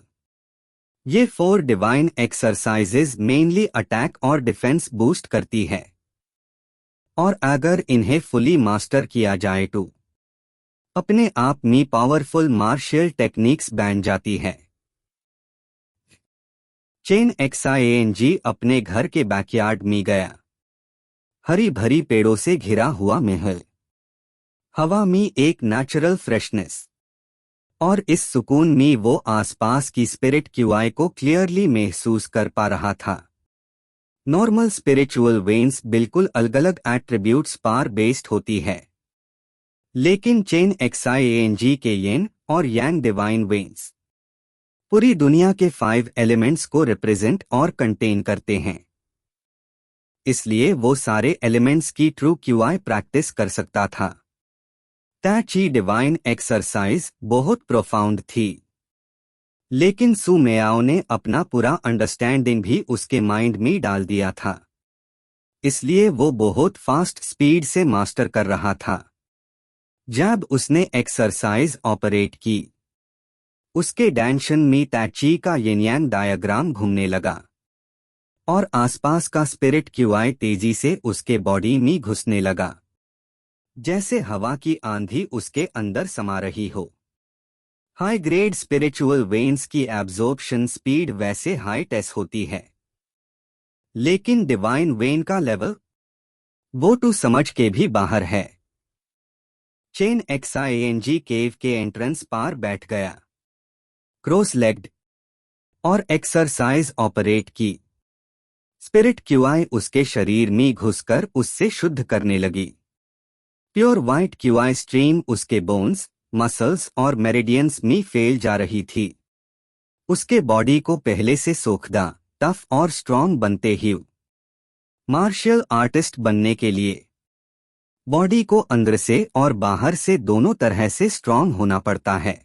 ये 4 डिवाइन एक्सरसाइजेज मेनली अटैक और डिफेंस बूस्ट करती है, और अगर इन्हें फुली मास्टर किया जाए तो अपने आप में पावरफुल मार्शियल टेक्निक्स बन जाती है। चेन XING अपने घर के बैकयार्ड में गया। हरी भरी पेड़ों से घिरा हुआ महल, हवा में एक नेचुरल फ्रेशनेस, और इस सुकून में वो आसपास की स्पिरिट QI को क्लियरली महसूस कर पा रहा था। नॉर्मल स्पिरिचुअल वेन्स बिल्कुल अलग-अलग एट्रीब्यूट्स पर बेस्ड होती है, लेकिन चेन XING के येन और यांग डिवाइन वेन्स पूरी दुनिया के 5 एलिमेंट्स को रिप्रेजेंट और कंटेन करते हैं। इसलिए वो सारे एलिमेंट्स की ट्रू क्यूआई प्रैक्टिस कर सकता था। Tai Chi डिवाइन एक्सरसाइज बहुत प्रोफाउंड थी, लेकिन सु मेयाओ ने अपना पूरा अंडरस्टैंडिंग भी उसके माइंड में डाल दिया था, इसलिए वो बहुत फास्ट स्पीड से मास्टर कर रहा था। जब उसने एक्सरसाइज ऑपरेट की, उसके डायरेक्शन में Tai Chi का यिन यांग डायग्राम घूमने लगा और आसपास का स्पिरिट क्यूआई तेजी से उसके बॉडी में घुसने लगा, जैसे हवा की आंधी उसके अंदर समा रही हो। हाई ग्रेड स्पिरिचुअल वेन्स की एब्जॉर्प्शन स्पीड वैसे हाई टेस्ट होती है, लेकिन डिवाइन वेन का लेवल वो टू समझ के भी बाहर है। चेन XING केव के एंट्रेंस पार बैठ गया, क्रॉस लेग्ड, और एक्सरसाइज ऑपरेट की। स्पिरिट क्यूआई उसके शरीर में घुसकर उससे शुद्ध करने लगी। प्योर वाइट क्यूआई स्ट्रीम उसके बोन्स, मसल्स और मेरिडियंस में फैल जा रही थी, उसके बॉडी को पहले से सोखदा, टफ और स्ट्रॉन्ग बनते ही। मार्शल आर्टिस्ट बनने के लिए बॉडी को अंदर से और बाहर से दोनों तरह से स्ट्रॉन्ग होना पड़ता है।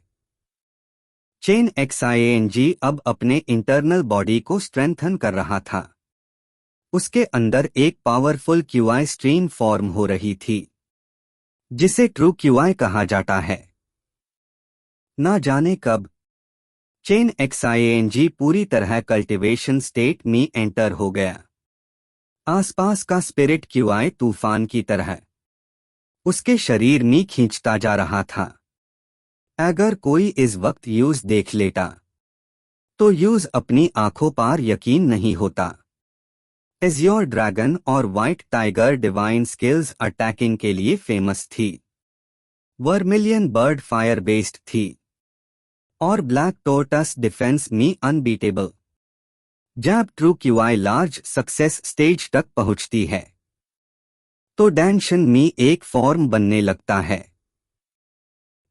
चेन XING अब अपने इंटरनल बॉडी को स्ट्रेंथन कर रहा था। उसके अंदर एक पावरफुल क्यूआई स्ट्रीम फॉर्म हो रही थी, जिसे ट्रू क्यूआई कहा जाता है। ना जाने कब चेन XING पूरी तरह कल्टीवेशन स्टेट में एंटर हो गया। आसपास का स्पिरिट क्यूआई तूफान की तरह उसके शरीर में खींचता जा रहा था। अगर कोई इस वक्त यूज देख लेता तो यूज अपनी आंखों पर यकीन नहीं होता। एज़्योर ड्रैगन और white tiger divine skills attacking के लिए फेमस थी। वर्मिलियन बर्ड फायर बेस्ड थी और ब्लैक टोर्टस डिफेंस में अनबीटेबल। जब true QI large success stage तक पहुंचती है तो डायरेक्शन में एक फॉर्म बनने लगता है,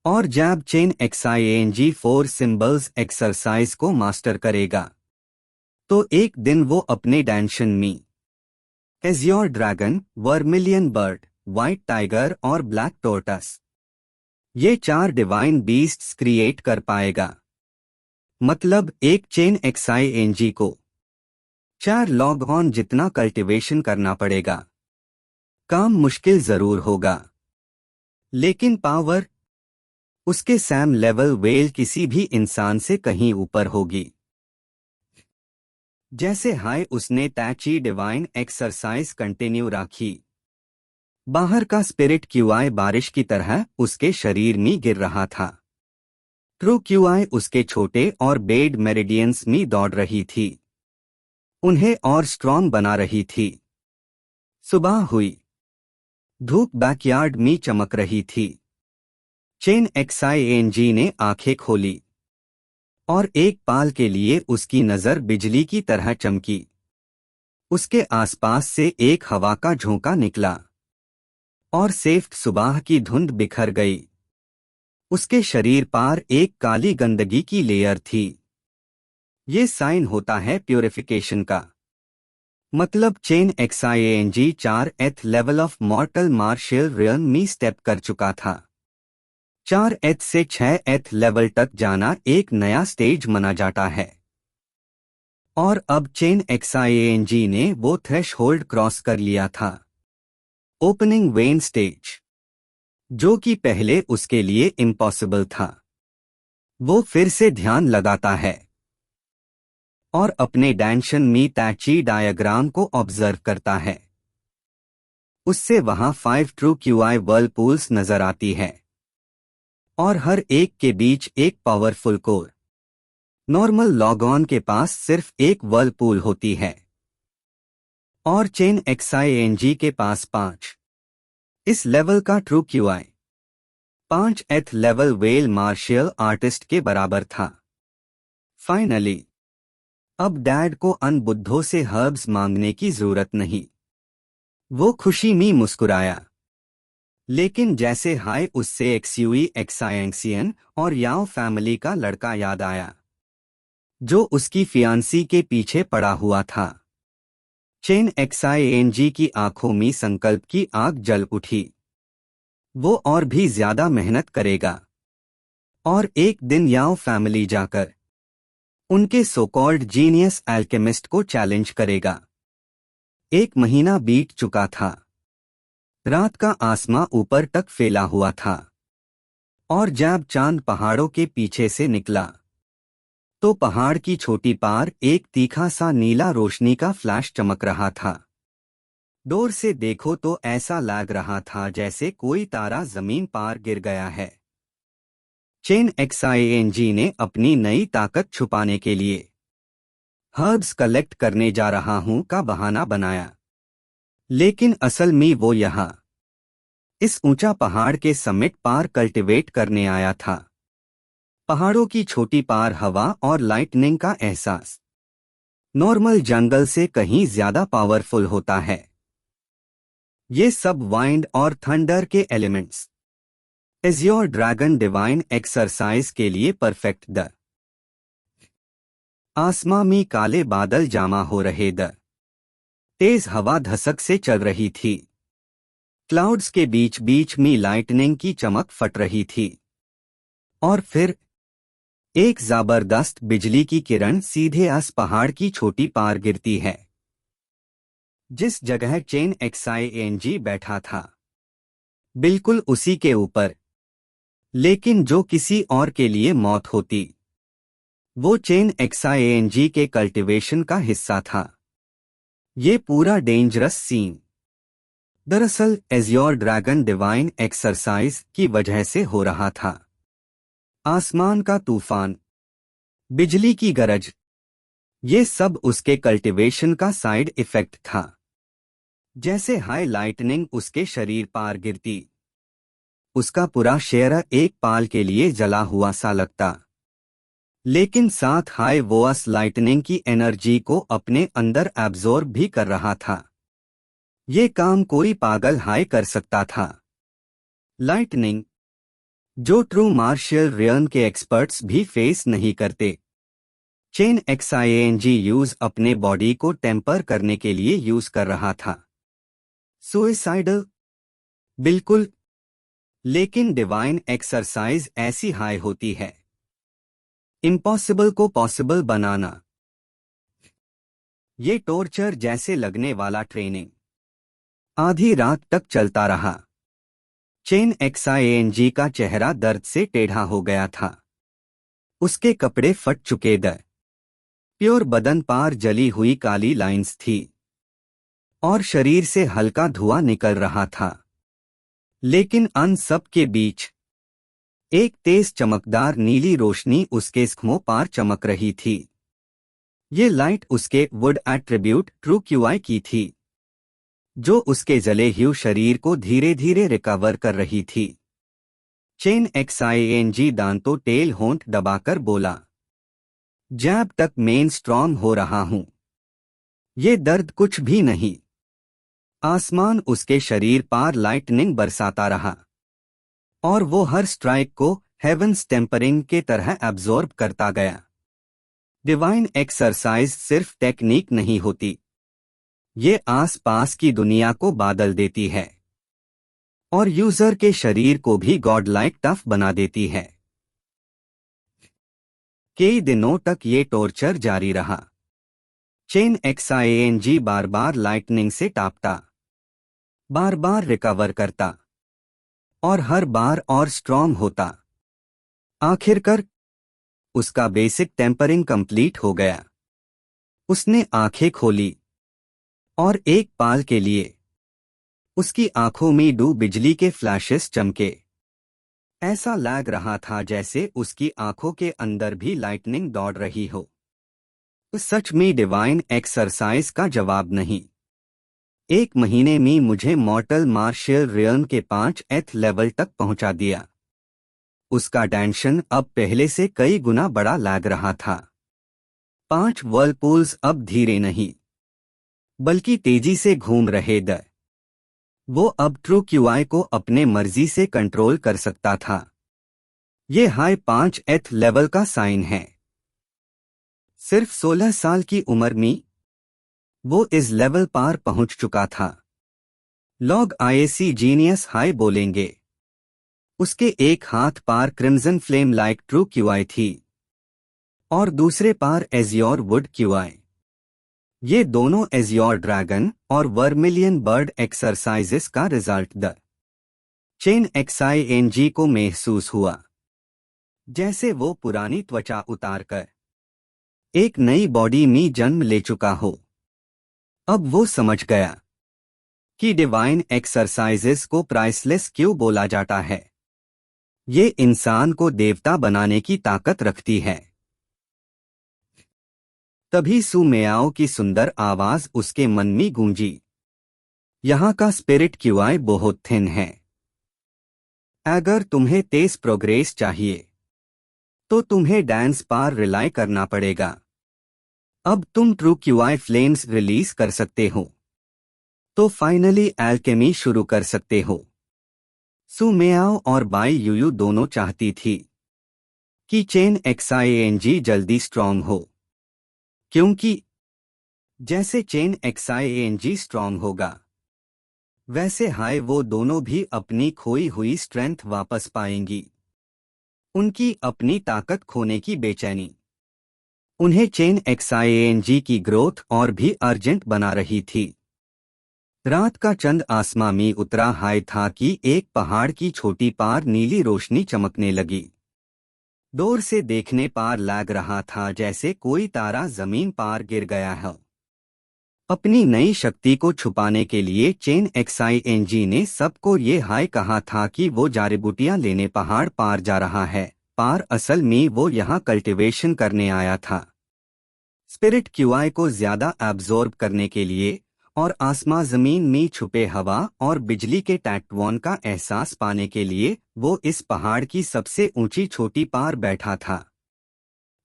और जब चेन XING 4 सिंबल्स एक्सरसाइज को मास्टर करेगा तो एक दिन वो अपने डायरेक्शन में Azure dragon, vermilion bird, white tiger और ब्लैक टोर्टस, ये 4 डिवाइन बीस्ट्स क्रिएट कर पाएगा। मतलब एक चेन XING को 4 लॉग ऑन जितना कल्टीवेशन करना पड़ेगा। काम मुश्किल जरूर होगा, लेकिन पावर उसके सैम लेवल वेल किसी भी इंसान से कहीं ऊपर होगी। जैसे हाई उसने Tai Chi divine exercise continue रखी, बाहर का स्पिरिट क्यूआई बारिश की तरह उसके शरीर में गिर रहा था। ट्रू क्यूआई उसके छोटे और बेड मेरिडियंस में दौड़ रही थी, उन्हें और स्ट्रॉन्ग बना रही थी। सुबह हुई, धूप बैकयार्ड में चमक रही थी। चेन XING ने आंखें खोली और एक पाल के लिए उसकी नजर बिजली की तरह चमकी। उसके आसपास से एक हवा का झोंका निकला और सेफ्ट सुबह की धुंध बिखर गई। उसके शरीर पर एक काली गंदगी की लेयर थी। ये साइन होता है प्यूरिफिकेशन का। मतलब chain XING 4th level of मॉर्टल martial realm में स्टेप कर चुका था। 4th से 6th लेवल तक जाना एक नया स्टेज माना जाता है, और अब चेन XING ने वो थ्रेशहोल्ड क्रॉस कर लिया था, ओपनिंग वेन स्टेज, जो कि पहले उसके लिए इम्पॉसिबल था। वो फिर से ध्यान लगाता है और अपने डायरेक्शन में Tai Chi डायग्राम को ऑब्जर्व करता है। उससे वहां 5 ट्रू क्यूआई वर्लपूल्स नजर आती है, और हर एक के बीच एक पावरफुल कोर। नॉर्मल लॉगऑन के पास सिर्फ एक वर्लपूल होती है, और चेन XING के पास 5 इस लेवल का true QI 5th level well martial artist के बराबर था। फाइनली अब डैड को अनबुद्धों से हर्ब्स मांगने की जरूरत नहीं। वो खुशी में मुस्कुराया, लेकिन जैसे हाय उससे XUE XINXian और याओ फैमिली का लड़का याद आया, जो उसकी फियांसी के पीछे पड़ा हुआ था। चेन XING की आंखों में संकल्प की आग जल उठी। वो और भी ज्यादा मेहनत करेगा और एक दिन याओ फैमिली जाकर उनके सो कॉल्ड जीनियस एल्केमिस्ट को चैलेंज करेगा। 1 महीना बीत चुका था। रात का आसमां ऊपर तक फैला हुआ था और जब चांद पहाड़ों के पीछे से निकला तो पहाड़ की छोटी पार एक तीखा सा नीला रोशनी का फ्लैश चमक रहा था। दूर से देखो तो ऐसा लग रहा था जैसे कोई तारा जमीन पार गिर गया है। चेन XING ने अपनी नई ताकत छुपाने के लिए हर्ब्स कलेक्ट करने जा रहा हूं का बहाना बनाया, लेकिन असल में वो यहाँ इस ऊंचा पहाड़ के समिट पार कल्टिवेट करने आया था। पहाड़ों की छोटी पार हवा और लाइटनिंग का एहसास नॉर्मल जंगल से कहीं ज्यादा पावरफुल होता है। ये सब वाइंड और थंडर के elements Azure dragon divine exercise के लिए परफेक्ट द आसमां में काले बादल जमा हो रहे द तेज हवा धसक से चल रही थी। क्लाउड्स के बीच बीच में लाइटनिंग की चमक फट रही थी और फिर एक जबरदस्त बिजली की किरण सीधे आस पहाड़ की छोटी पार गिरती है जिस जगह चेन XING बैठा था, बिल्कुल उसी के ऊपर, लेकिन जो किसी और के लिए मौत होती। वो चेन XING के कल्टीवेशन का हिस्सा था। ये पूरा डेंजरस सीन दरअसल एज़्योर ड्रैगन डिवाइन एक्सरसाइज की वजह से हो रहा था। आसमान का तूफान, बिजली की गरज, ये सब उसके कल्टीवेशन का साइड इफेक्ट था। जैसे हाई लाइटनिंग उसके शरीर पार गिरती, उसका पूरा शरीर एक पाल के लिए जला हुआ सा लगता, लेकिन साथ हाई वोअस लाइटनिंग की एनर्जी को अपने अंदर एब्जॉर्ब भी कर रहा था। ये काम कोई पागल हाई कर सकता था। लाइटनिंग जो ट्रू मार्शियल रियन के एक्सपर्ट्स भी फेस नहीं करते। चेन XING यूज अपने बॉडी को टेम्पर करने के लिए यूज कर रहा था। सुइसाइडल? बिल्कुल, लेकिन डिवाइन एक्सरसाइज ऐसी हाई होती है। इम्पॉसिबल को पॉसिबल बनाना। ये टॉर्चर जैसे लगने वाला ट्रेनिंग आधी रात तक चलता रहा। चेन XING का चेहरा दर्द से टेढ़ा हो गया था। उसके कपड़े फट चुके द प्योर बदन पार जली हुई काली लाइंस थी और शरीर से हल्का धुआं निकल रहा था। लेकिन अन सब के बीच एक तेज चमकदार नीली रोशनी उसके स्खमों पार चमक रही थी। ये लाइट उसके वुड एट्रीब्यूट ट्रू क्यूआई की थी, जो उसके जले हुए शरीर को धीरे धीरे रिकवर कर रही थी। चेन XING दांतों टेल होंठ दबाकर बोला, जब तक मेन स्ट्रॉन्ग हो रहा हूं, ये दर्द कुछ भी नहीं। आसमान उसके शरीर पार लाइटनिंग बरसाता रहा और वो हर स्ट्राइक को हेवंस टेम्परिंग के तरह एब्जॉर्ब करता गया। डिवाइन एक्सरसाइज सिर्फ टेक्निक नहीं होती, ये आसपास की दुनिया को बादल देती है और यूजर के शरीर को भी गॉड लाइक टफ बना देती है। कई दिनों तक ये टॉर्चर जारी रहा। चेन XING बार बार लाइटनिंग से टापता, बार बार रिकवर करता और हर बार और स्ट्रॉन्ग होता। आखिरकार उसका बेसिक टेम्परिंग कंप्लीट हो गया। उसने आंखें खोली और एक पाल के लिए उसकी आंखों में दो बिजली के फ्लैशेस चमके। ऐसा लग रहा था जैसे उसकी आंखों के अंदर भी लाइटनिंग दौड़ रही हो। सच में डिवाइन एक्सरसाइज का जवाब नहीं। 1 महीने में मुझे मॉर्टल मार्शियल रियन के 5th लेवल तक पहुंचा दिया। उसका टेंशन अब पहले से कई गुना बड़ा लग रहा था। 5 वर्लपूल्स अब धीरे नहीं बल्कि तेजी से घूम रहे द वो अब ट्रू क्यूआई को अपने मर्जी से कंट्रोल कर सकता था। ये हाई 5th लेवल का साइन है। सिर्फ 16 साल की उम्र में वो इस लेवल पार पहुंच चुका था। लॉग आईएसी जीनियस हाई बोलेंगे। उसके एक हाथ पार crimson flame like true qi थी और दूसरे पार एजियोर वुड क्यूआई। ये दोनों एजियोर ड्रैगन और वर्मिलियन बर्ड एक्सरसाइजेस का रिजल्ट द चेन एक्सआईएनजी को महसूस हुआ, जैसे वो पुरानी त्वचा उतारकर एक नई बॉडी में जन्म ले चुका हो। अब वो समझ गया कि डिवाइन एक्सरसाइजेस को प्राइसलेस क्यों बोला जाता है। ये इंसान को देवता बनाने की ताकत रखती है। तभी सु मेयाओ की सुंदर आवाज उसके मन में गूंजी। यहाँ का स्पिरिट क्यूआई बहुत थिन है। अगर तुम्हें तेज प्रोग्रेस चाहिए तो तुम्हें डांस पर रिलाई करना पड़ेगा। अब तुम ट्रू क्यूआई फ्लेम्स रिलीज कर सकते हो तो फाइनली एल्केमी शुरू कर सकते हो। सु मेयाओ और बाई यूयू दोनों चाहती थी कि चेन एक्सआईएनजी जल्दी स्ट्रांग हो, क्योंकि जैसे चेन एक्सआईएनजी स्ट्रांग होगा वैसे हाय वो दोनों भी अपनी खोई हुई स्ट्रेंथ वापस पाएंगी। उनकी अपनी ताकत खोने की बेचैनी उन्हें चेन एक्सआईएनजी की ग्रोथ और भी अर्जेंट बना रही थी। रात का चंद आसमां में उतरा हाय था कि एक पहाड़ की छोटी पार नीली रोशनी चमकने लगी। दूर से देखने पार लग रहा था जैसे कोई तारा जमीन पार गिर गया है। अपनी नई शक्ति को छुपाने के लिए चेन एक्सआईएनजी ने सबको ये हाय कहा था कि वो जाड़बूटियां लेने पहाड़ पार जा रहा है। पार असल में वो यहाँ कल्टीवेशन करने आया था। स्पिरिट क्यूआई को ज्यादा एब्जॉर्ब करने के लिए और आसमां जमीन में छुपे हवा और बिजली के टैक्टवॉन का एहसास पाने के लिए वो इस पहाड़ की सबसे ऊंची छोटी पार बैठा था।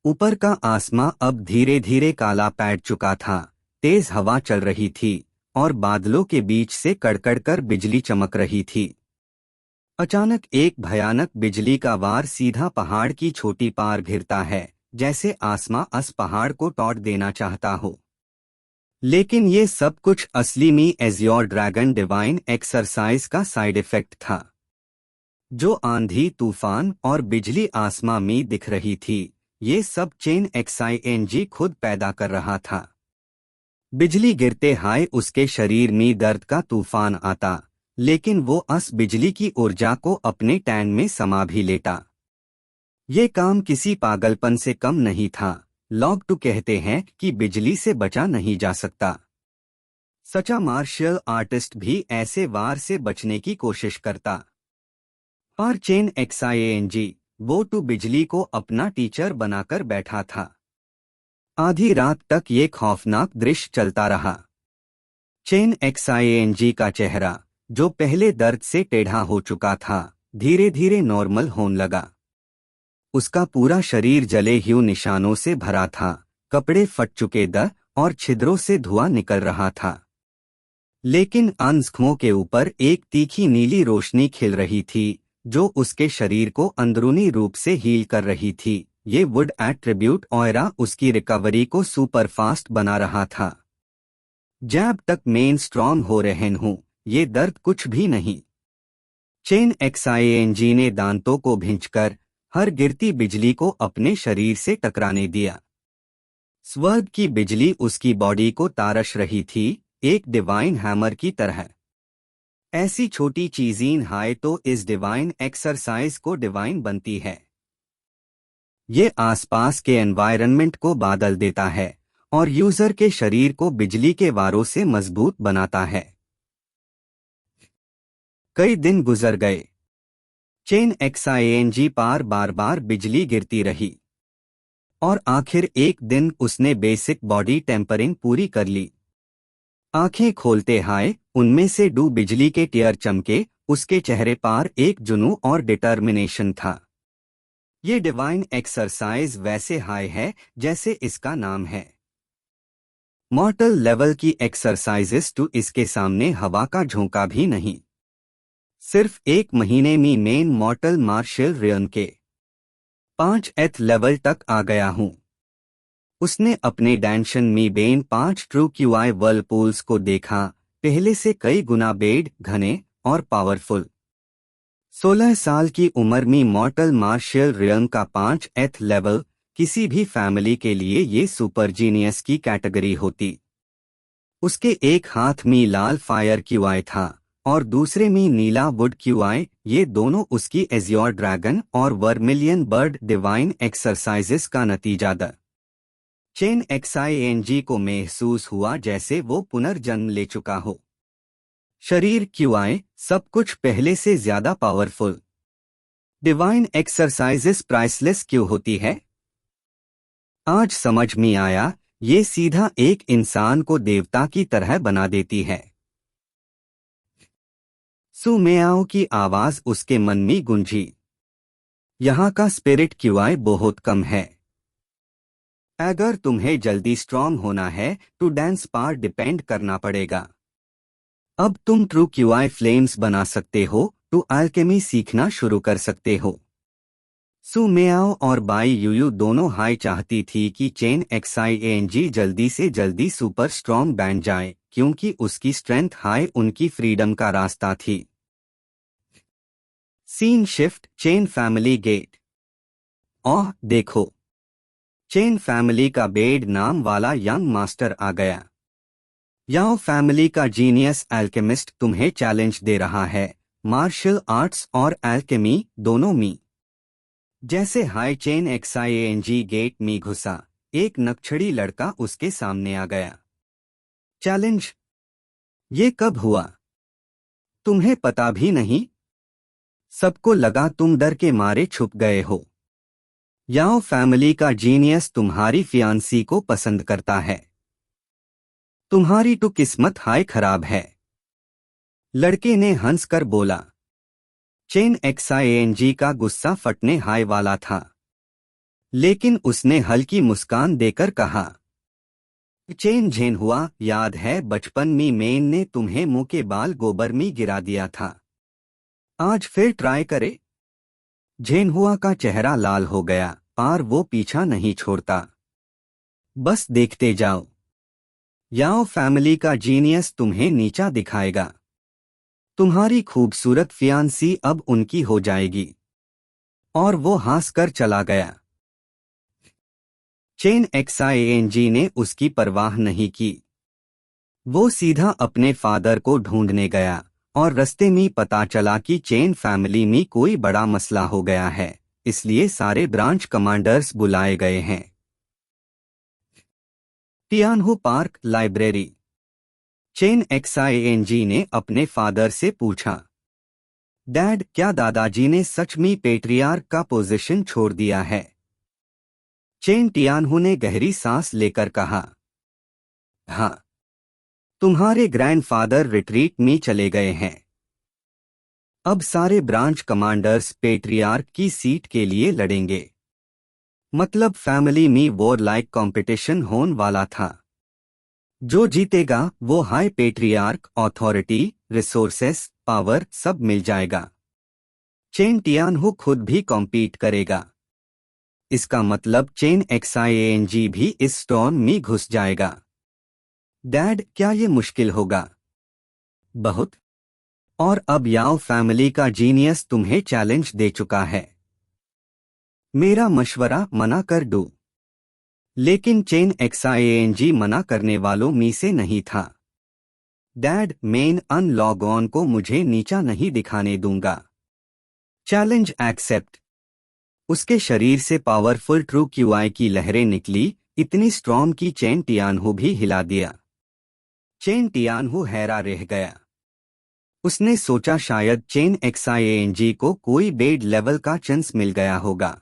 ऊपर का आसमां अब धीरे धीरे काला पैड चुका था। तेज हवा चल रही थी और बादलों के बीच से कड़कड़ कर बिजली चमक रही थी। अचानक एक भयानक बिजली का वार सीधा पहाड़ की छोटी पार घिरता है, जैसे आसमां अस पहाड़ को तोड़ देना चाहता हो। लेकिन ये सब कुछ असली में एजियोर ड्रैगन डिवाइन एक्सरसाइज का साइड इफेक्ट था। जो आंधी तूफान और बिजली आसमां में दिख रही थी, ये सब चेन एक्सआईएनजी खुद पैदा कर रहा था। बिजली गिरते हाय उसके शरीर में दर्द का तूफान आता, लेकिन वो अस बिजली की ऊर्जा को अपने टैंक में समा भी लेता। ये काम किसी पागलपन से कम नहीं था। लॉग टू कहते हैं कि बिजली से बचा नहीं जा सकता। सच्चा मार्शल आर्टिस्ट भी ऐसे वार से बचने की कोशिश करता। पर चेन एक्सआईएनजी वो टू बिजली को अपना टीचर बनाकर बैठा था। आधी रात तक ये खौफनाक दृश्य चलता रहा। चेन एक्सआईएनजी का चेहरा, जो पहले दर्द से टेढ़ा हो चुका था, धीरे धीरे नॉर्मल होने लगा। उसका पूरा शरीर जले हुए निशानों से भरा था, कपड़े फट चुके द और छिद्रों से धुआं निकल रहा था। लेकिन आंखों के ऊपर एक तीखी नीली रोशनी खिल रही थी, जो उसके शरीर को अंदरूनी रूप से हील कर रही थी। ये वुड एट्रीब्यूट ऑयरा उसकी रिकवरी को सुपरफास्ट बना रहा था। जब तक मेन स्ट्रॉन्ग हो रहे हूं, ये दर्द कुछ भी नहीं। चेन एक्सआईएनजी ने दांतों को भींचकर हर गिरती बिजली को अपने शरीर से टकराने दिया। स्वर्ग की बिजली उसकी बॉडी को तारश रही थी, एक डिवाइन हैमर की तरह। ऐसी छोटी चीजें हाय तो इस डिवाइन एक्सरसाइज को डिवाइन बनती है। ये आसपास के एनवायरनमेंट को बादल देता है और यूजर के शरीर को बिजली के वारों से मजबूत बनाता है। कई दिन गुजर गए। चेन एक्सआईएनजी पार बार बार बिजली गिरती रही और आखिर एक दिन उसने बेसिक बॉडी टेम्परिंग पूरी कर ली। आंखें खोलते हाय उनमें से डू बिजली के टीयर चमके। उसके चेहरे पर एक जुनून और डिटर्मिनेशन था। ये डिवाइन एक्सरसाइज वैसे हाई है जैसे इसका नाम है। मॉर्टल लेवल की एक्सरसाइजेस टू इसके सामने हवा का झोंका भी नहीं। सिर्फ एक महीने में मेन मॉर्टल मार्शल रियन के 5th लेवल तक आ गया हूं। उसने अपने डैंशन मी बेन 5 ट्रू क्यूआई वर्लपूल्स को देखा, पहले से कई गुना बेड घने और पावरफुल। 16 साल की उम्र में मॉर्टल मार्शियल रियल्म का 5th लेवल, किसी भी फैमिली के लिए ये सुपर जीनियस की कैटेगरी होती। उसके एक हाथ में लाल फायर क्यूआई था और दूसरे में नीला वुड क्यूआई, ये दोनों उसकी एजियोर ड्रैगन और वर्मिलियन बर्ड डिवाइन एक्सरसाइजेस का नतीजा था। चेन XING को महसूस हुआ जैसे वो पुनर्जन्म ले चुका हो। शरीर क्यूआई सब कुछ पहले से ज्यादा पावरफुल। डिवाइन एक्सरसाइजेस प्राइसलेस क्यों होती है? आज समझ में आया, ये सीधा एक इंसान को देवता की तरह बना देती है। सुमेआओ की आवाज उसके मन में गूंजी। यहाँ का स्पिरिट क्यूआई बहुत कम है। अगर तुम्हें जल्दी स्ट्रांग होना है तो डांस पर डिपेंड करना पड़ेगा। अब तुम ट्रू क्यूआई फ्लेम्स बना सकते हो तो अल्केमी सीखना शुरू कर सकते हो। सुमेआओ और बाई यूयू दोनों हाई चाहती थी कि चेन XING जल्दी से जल्दी सुपर स्ट्रांग बन जाए, क्योंकि उसकी स्ट्रेंथ हाई उनकी फ्रीडम का रास्ता थी। Scene shift, Chen family gate. Oh देखो, चेन फैमिली का बेड नाम वाला यंग मास्टर आ गया। याओ फैमिली का जीनियस एल्केमिस्ट तुम्हें चैलेंज दे रहा है, मार्शल आर्ट्स और एल्केमी दोनों में। जैसे हाई चेन XING गेट में घुसा, एक नक्छड़ी लड़का उसके सामने आ गया। चैलेंज? ये कब हुआ? तुम्हें पता भी नहीं? सबको लगा तुम डर के मारे छुप गए हो। याओ फैमिली का जीनियस तुम्हारी फियांसी को पसंद करता है। तुम्हारी तो किस्मत हाय खराब है। लड़के ने हंसकर बोला। चेन XING का गुस्सा फटने हाय वाला था, लेकिन उसने हल्की मुस्कान देकर कहा, चेन झेन हुआ, याद है बचपन में मेन ने तुम्हें मुंह के बाल गोबर में गिरा दिया था? आज फिर ट्राई करे? झेन हुआ का चेहरा लाल हो गया, पर वो पीछा नहीं छोड़ता। बस देखते जाओ, याओ फैमिली का जीनियस तुम्हें नीचा दिखाएगा। तुम्हारी खूबसूरत फियांसी अब उनकी हो जाएगी। और वो हंसकर चला गया। चेन XING ने उसकी परवाह नहीं की। वो सीधा अपने फादर को ढूंढने गया और रास्ते में पता चला कि चेन फैमिली में कोई बड़ा मसला हो गया है, इसलिए सारे ब्रांच कमांडर्स बुलाए गए हैं। टियानहू पार्क लाइब्रेरी। चेन XING ने अपने फादर से पूछा, डैड, क्या दादाजी ने सच में पेट्रियार्क का पोजीशन छोड़ दिया है? चेन टियानहू ने गहरी सांस लेकर कहा, हाँ, तुम्हारे ग्रैंडफादर रिट्रीट में चले गए हैं। अब सारे ब्रांच कमांडर्स पेट्रियार्क की सीट के लिए लड़ेंगे। मतलब फैमिली में वॉर लाइक कॉम्पिटिशन होने वाला था। जो जीतेगा वो high patriarch, authority, resources, power सब मिल जाएगा। चेन टियानहू खुद भी कॉम्पीट करेगा। इसका मतलब चेन XING भी इस स्टॉर्म में घुस जाएगा। डैड, क्या ये मुश्किल होगा? बहुत। और अब याओ फैमिली का जीनियस तुम्हें चैलेंज दे चुका है। मेरा मशवरा मना कर दो। लेकिन चेन XING मना करने वालों में से नहीं था। डैड, मेन अनलॉग ऑन को मुझे नीचा नहीं दिखाने दूंगा। Challenge accept. उसके शरीर से पावरफुल ट्रू क्यूआई की लहरें निकली, इतनी स्ट्रॉन्ग कि चेन टियानहू भी हिला दिया। चेन टियानहू हैरा रह गया। उसने सोचा शायद चेन XING को कोई बेड लेवल का चांस मिल गया होगा।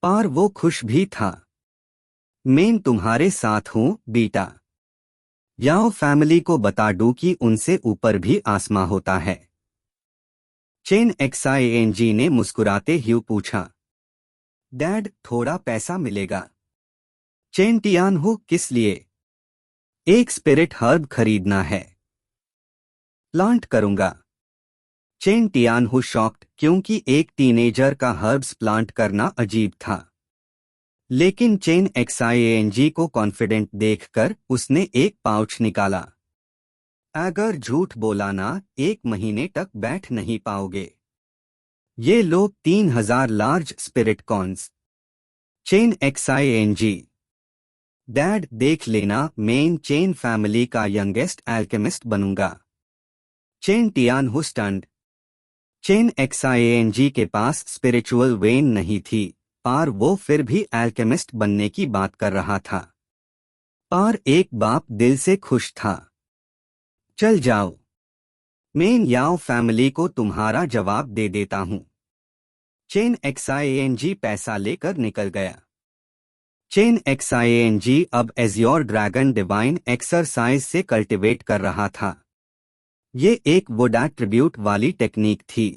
पर वो खुश भी था। मैं तुम्हारे साथ हूं बेटा। याओ फैमिली को बता दूं कि उनसे ऊपर भी आसमां होता है। चेन XING ने मुस्कुराते हुए पूछा, डैड, थोड़ा पैसा मिलेगा? चेन टियानहू, किस लिए? एक स्पिरिट हर्ब खरीदना है। प्लांट करूंगा। चेन टियानहू शॉक्ड, क्योंकि एक टीनेजर का हर्ब्स प्लांट करना अजीब था। लेकिन चेन XIANG को कॉन्फिडेंट देखकर उसने एक पाउच निकाला। अगर झूठ बोला ना, 1 महीने तक बैठ नहीं पाओगे। ये लो 3000 large spirit corns. Chen XIANG। Dad देख लेना, मेन चेन फैमिली का यंगेस्ट एल्केमिस्ट बनूंगा। Chen Tian Hu stunned. Chen XIANG के पास स्पिरिचुअल वेन नहीं थी, पर वो फिर भी एल्केमिस्ट बनने की बात कर रहा था। पर एक बाप दिल से खुश था। चल जाओ, मेन याओ फैमिली को तुम्हारा जवाब दे देता हूं। चेन XIANG पैसा लेकर निकल गया। चेन XIANG अब एज़्योर ड्रैगन डिवाइन एक्सरसाइज से कल्टिवेट कर रहा था। ये एक वुड एट्रीब्यूट वाली टेक्निक थी।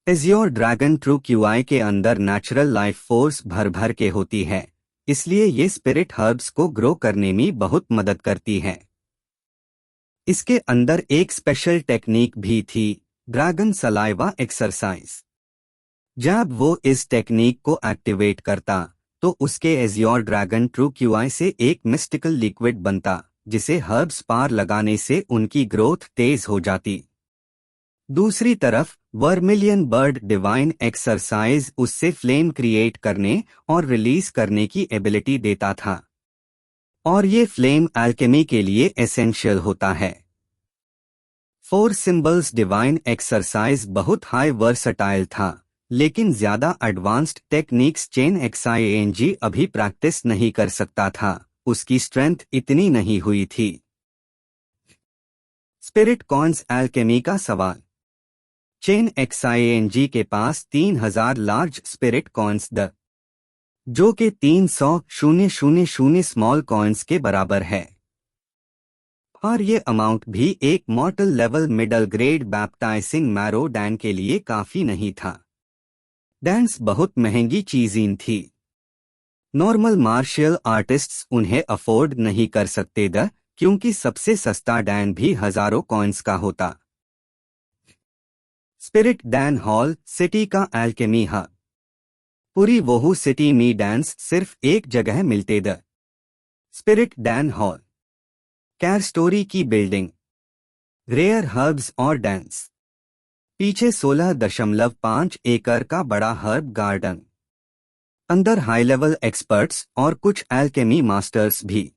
एज़्योर ड्रैगन ट्रू क्यूआई के अंदर नेचुरल लाइफ फोर्स भर भर के होती है, इसलिए ये स्पिरिट हर्ब्स को ग्रो करने में बहुत मदद करती है। इसके अंदर एक स्पेशल टेक्निक भी थी, ड्रैगन सलाइवा एक्सरसाइज। जब वो इस टेक्निक को एक्टिवेट करता तो उसके एज़्योर ड्रैगन ट्रू क्यूआई से एक मिस्टिकल लिक्विड बनता, जिसे हर्ब्स पार लगाने से उनकी ग्रोथ तेज हो जाती। दूसरी तरफ वर्मिलियन बर्ड डिवाइन एक्सरसाइज उससे फ्लेम क्रिएट करने और रिलीज करने की एबिलिटी देता था, और ये फ्लेम अल्केमी के लिए एसेंशियल होता है। 4 सिंबल्स डिवाइन एक्सरसाइज बहुत हाई वर्सटाइल था, लेकिन ज्यादा एडवांस्ड टेक्निक्स चेन XIANG अभी प्रैक्टिस नहीं कर सकता था, उसकी स्ट्रेंथ इतनी नहीं हुई थी। स्पिरिट कॉर्न्स एल्केमी का सवाल। चेन XIANG के पास 3000 लार्ज स्पिरिट कॉर्न्स जो कि 300,000 स्मॉल कॉइन्स के बराबर है। और ये अमाउंट भी एक मॉर्टल level middle grade baptising marrow Dan के लिए काफी नहीं था। डैंस बहुत महंगी चीज़ें थी। नॉर्मल मार्शियल आर्टिस्ट्स उन्हें अफोर्ड नहीं कर सकते क्योंकि सबसे सस्ता डैन भी हजारों कॉइन्स का होता। स्पिरिट डैन हॉल सिटी का एल्केमी हब। पूरी वोहू सिटी में डैंस सिर्फ एक जगह मिलते स्पिरिट डैन हॉल। कैर स्टोरी की बिल्डिंग, रेयर हर्ब्स और डैंस। पीछे 16.5 एकड़ का बड़ा हर्ब गार्डन। अंदर हाई लेवल एक्सपर्ट्स और कुछ एल्केमी मास्टर्स भी।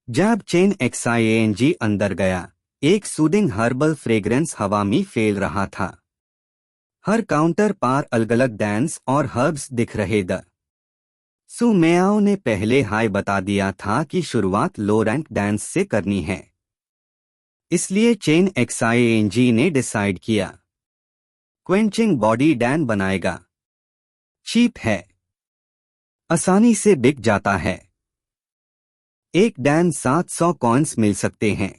जब चेन XIANG अंदर गया, एक सूदिंग हर्बल फ्रेग्रेंस हवा में फैल रहा था। हर काउंटर पर अलग अलग डैंस और हर्ब्स दिख रहे सु मेयाओ ने पहले हाई बता दिया था कि शुरुआत लो रैंक डैंस से करनी है, इसलिए चेन XIANG ने डिसाइड किया क्वेंचिंग बॉडी डैन बनाएगा। चीप है, आसानी से बिक जाता है। एक डैन 700 कॉइन्स मिल सकते हैं।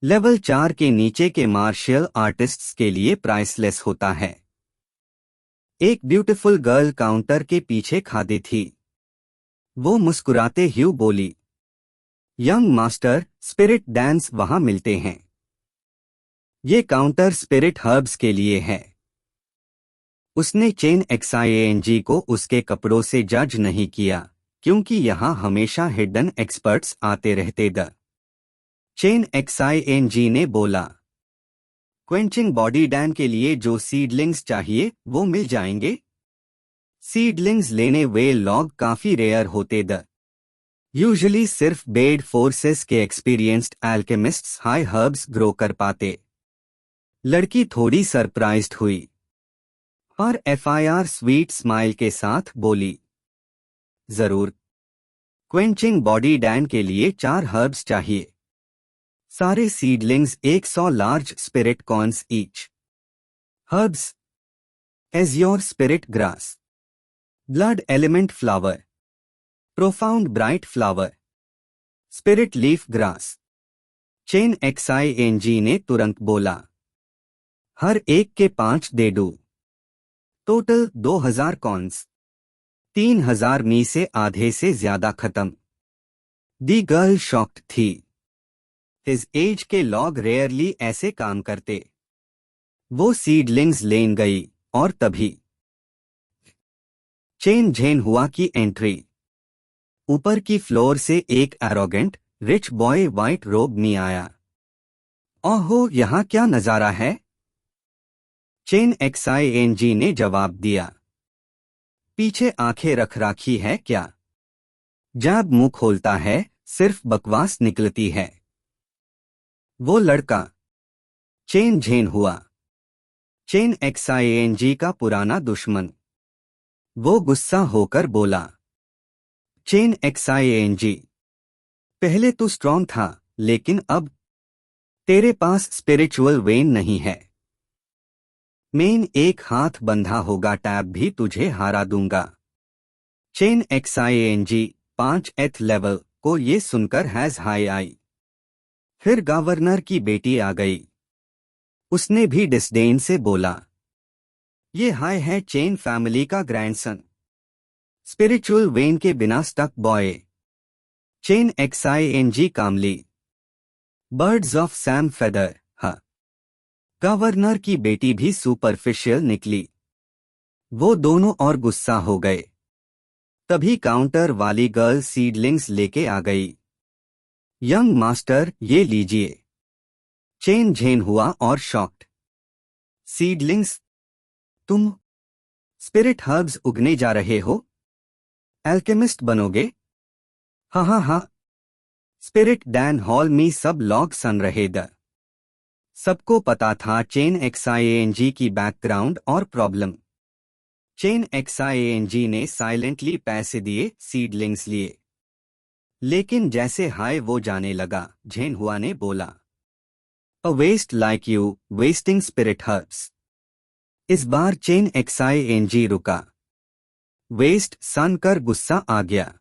लेवल 4 के नीचे के मार्शियल आर्टिस्ट्स के लिए प्राइसलेस होता है। एक ब्यूटीफुल गर्ल काउंटर के पीछे खड़ी थी। वो मुस्कुराते हुए बोली, यंग मास्टर, स्पिरिट डैंस वहां मिलते हैं। ये काउंटर स्पिरिट हर्ब्स के लिए है। उसने चेन XIANG को उसके कपड़ों से जज नहीं किया, क्योंकि यहाँ हमेशा हिडन एक्सपर्ट्स आते रहते चेन XIANG ने बोला, क्वेंचिंग बॉडी डैन के लिए जो सीडलिंग्स चाहिए वो मिल जाएंगे। सीडलिंग्स लेने वे लोग काफी रेयर होते यूजुअली सिर्फ बेड फोर्सेस के एक्सपीरियंस्ड एल्केमिस्ट्स हाई हर्ब्स ग्रो कर पाते। लड़की थोड़ी सरप्राइज्ड हुई और FIR स्वीट स्माइल के साथ बोली, जरूर। क्वेंचिंग बॉडी डैन के लिए 4 हर्ब्स चाहिए। सारे seedlings 100 large spirit corns each. Herbs, azure spirit grass, blood element flower, profound bright flower, spirit leaf grass. Chen XIANG ने तुरंत बोला, हर एक के 5 दे दो। Total 2000 coins. 3000 में से आधे से ज्यादा खत्म। दी गर्ल शॉक्ड थी। इस एज के लोग रेयरली ऐसे काम करते। वो सीडलिंग्स लेन गई और तभी चेन झेन हुआ की एंट्री। ऊपर की फ्लोर से एक एरोगेंट रिच बॉय व्हाइट रोब में आया। ओहो, यहाँ क्या नजारा है? चेन XING ने जवाब दिया। पीछे आंखें रख राखी है क्या? जब मुंह खोलता है सिर्फ बकवास निकलती है। वो लड़का। चेन झेन हुआ, चेन XING का पुराना दुश्मन। वो गुस्सा होकर बोला। चेन XING, पहले तू स्ट्रॉन्ग था, लेकिन अब तेरे पास स्पिरिचुअल वेन नहीं है। मेन एक हाथ बंधा होगा टैब भी तुझे हरा दूंगा। चेन XING 5th लेवल को ये सुनकर हैज हाई आई। फिर गवर्नर की बेटी आ गई। उसने भी डिस्डेन से बोला, ये हाय है चेन फैमिली का ग्रैंडसन, स्पिरिचुअल वेन के बिना स्टक बॉय। चेन XING कामली, बर्ड्स ऑफ सैम फेदर। हाँ, गवर्नर की बेटी भी सुपरफिशियल निकली। वो दोनों और गुस्सा हो गए। तभी काउंटर वाली गर्ल सीडलिंग्स लेके आ गई। यंग मास्टर, ये लीजिए। चेन झेन हुआ और शॉक्ड। सीडलिंग्स? तुम स्पिरिट हर्ब्स उगने जा रहे हो? एल्केमिस्ट बनोगे? हाँ हाँ हाँ। स्पिरिट डैन हॉल में सब लोग सुन रहे थे। सबको पता था चेन XING की बैकग्राउंड और प्रॉब्लम। चेन XING ने साइलेंटली पैसे दिए, सीडलिंग्स लिए। लेकिन जैसे हाय वो जाने लगा, झेन हुआ ने बोला, a waste like you, wasting spirit herbs. इस बार चेन XING रुका। वेस्ट सन कर गुस्सा आ गया।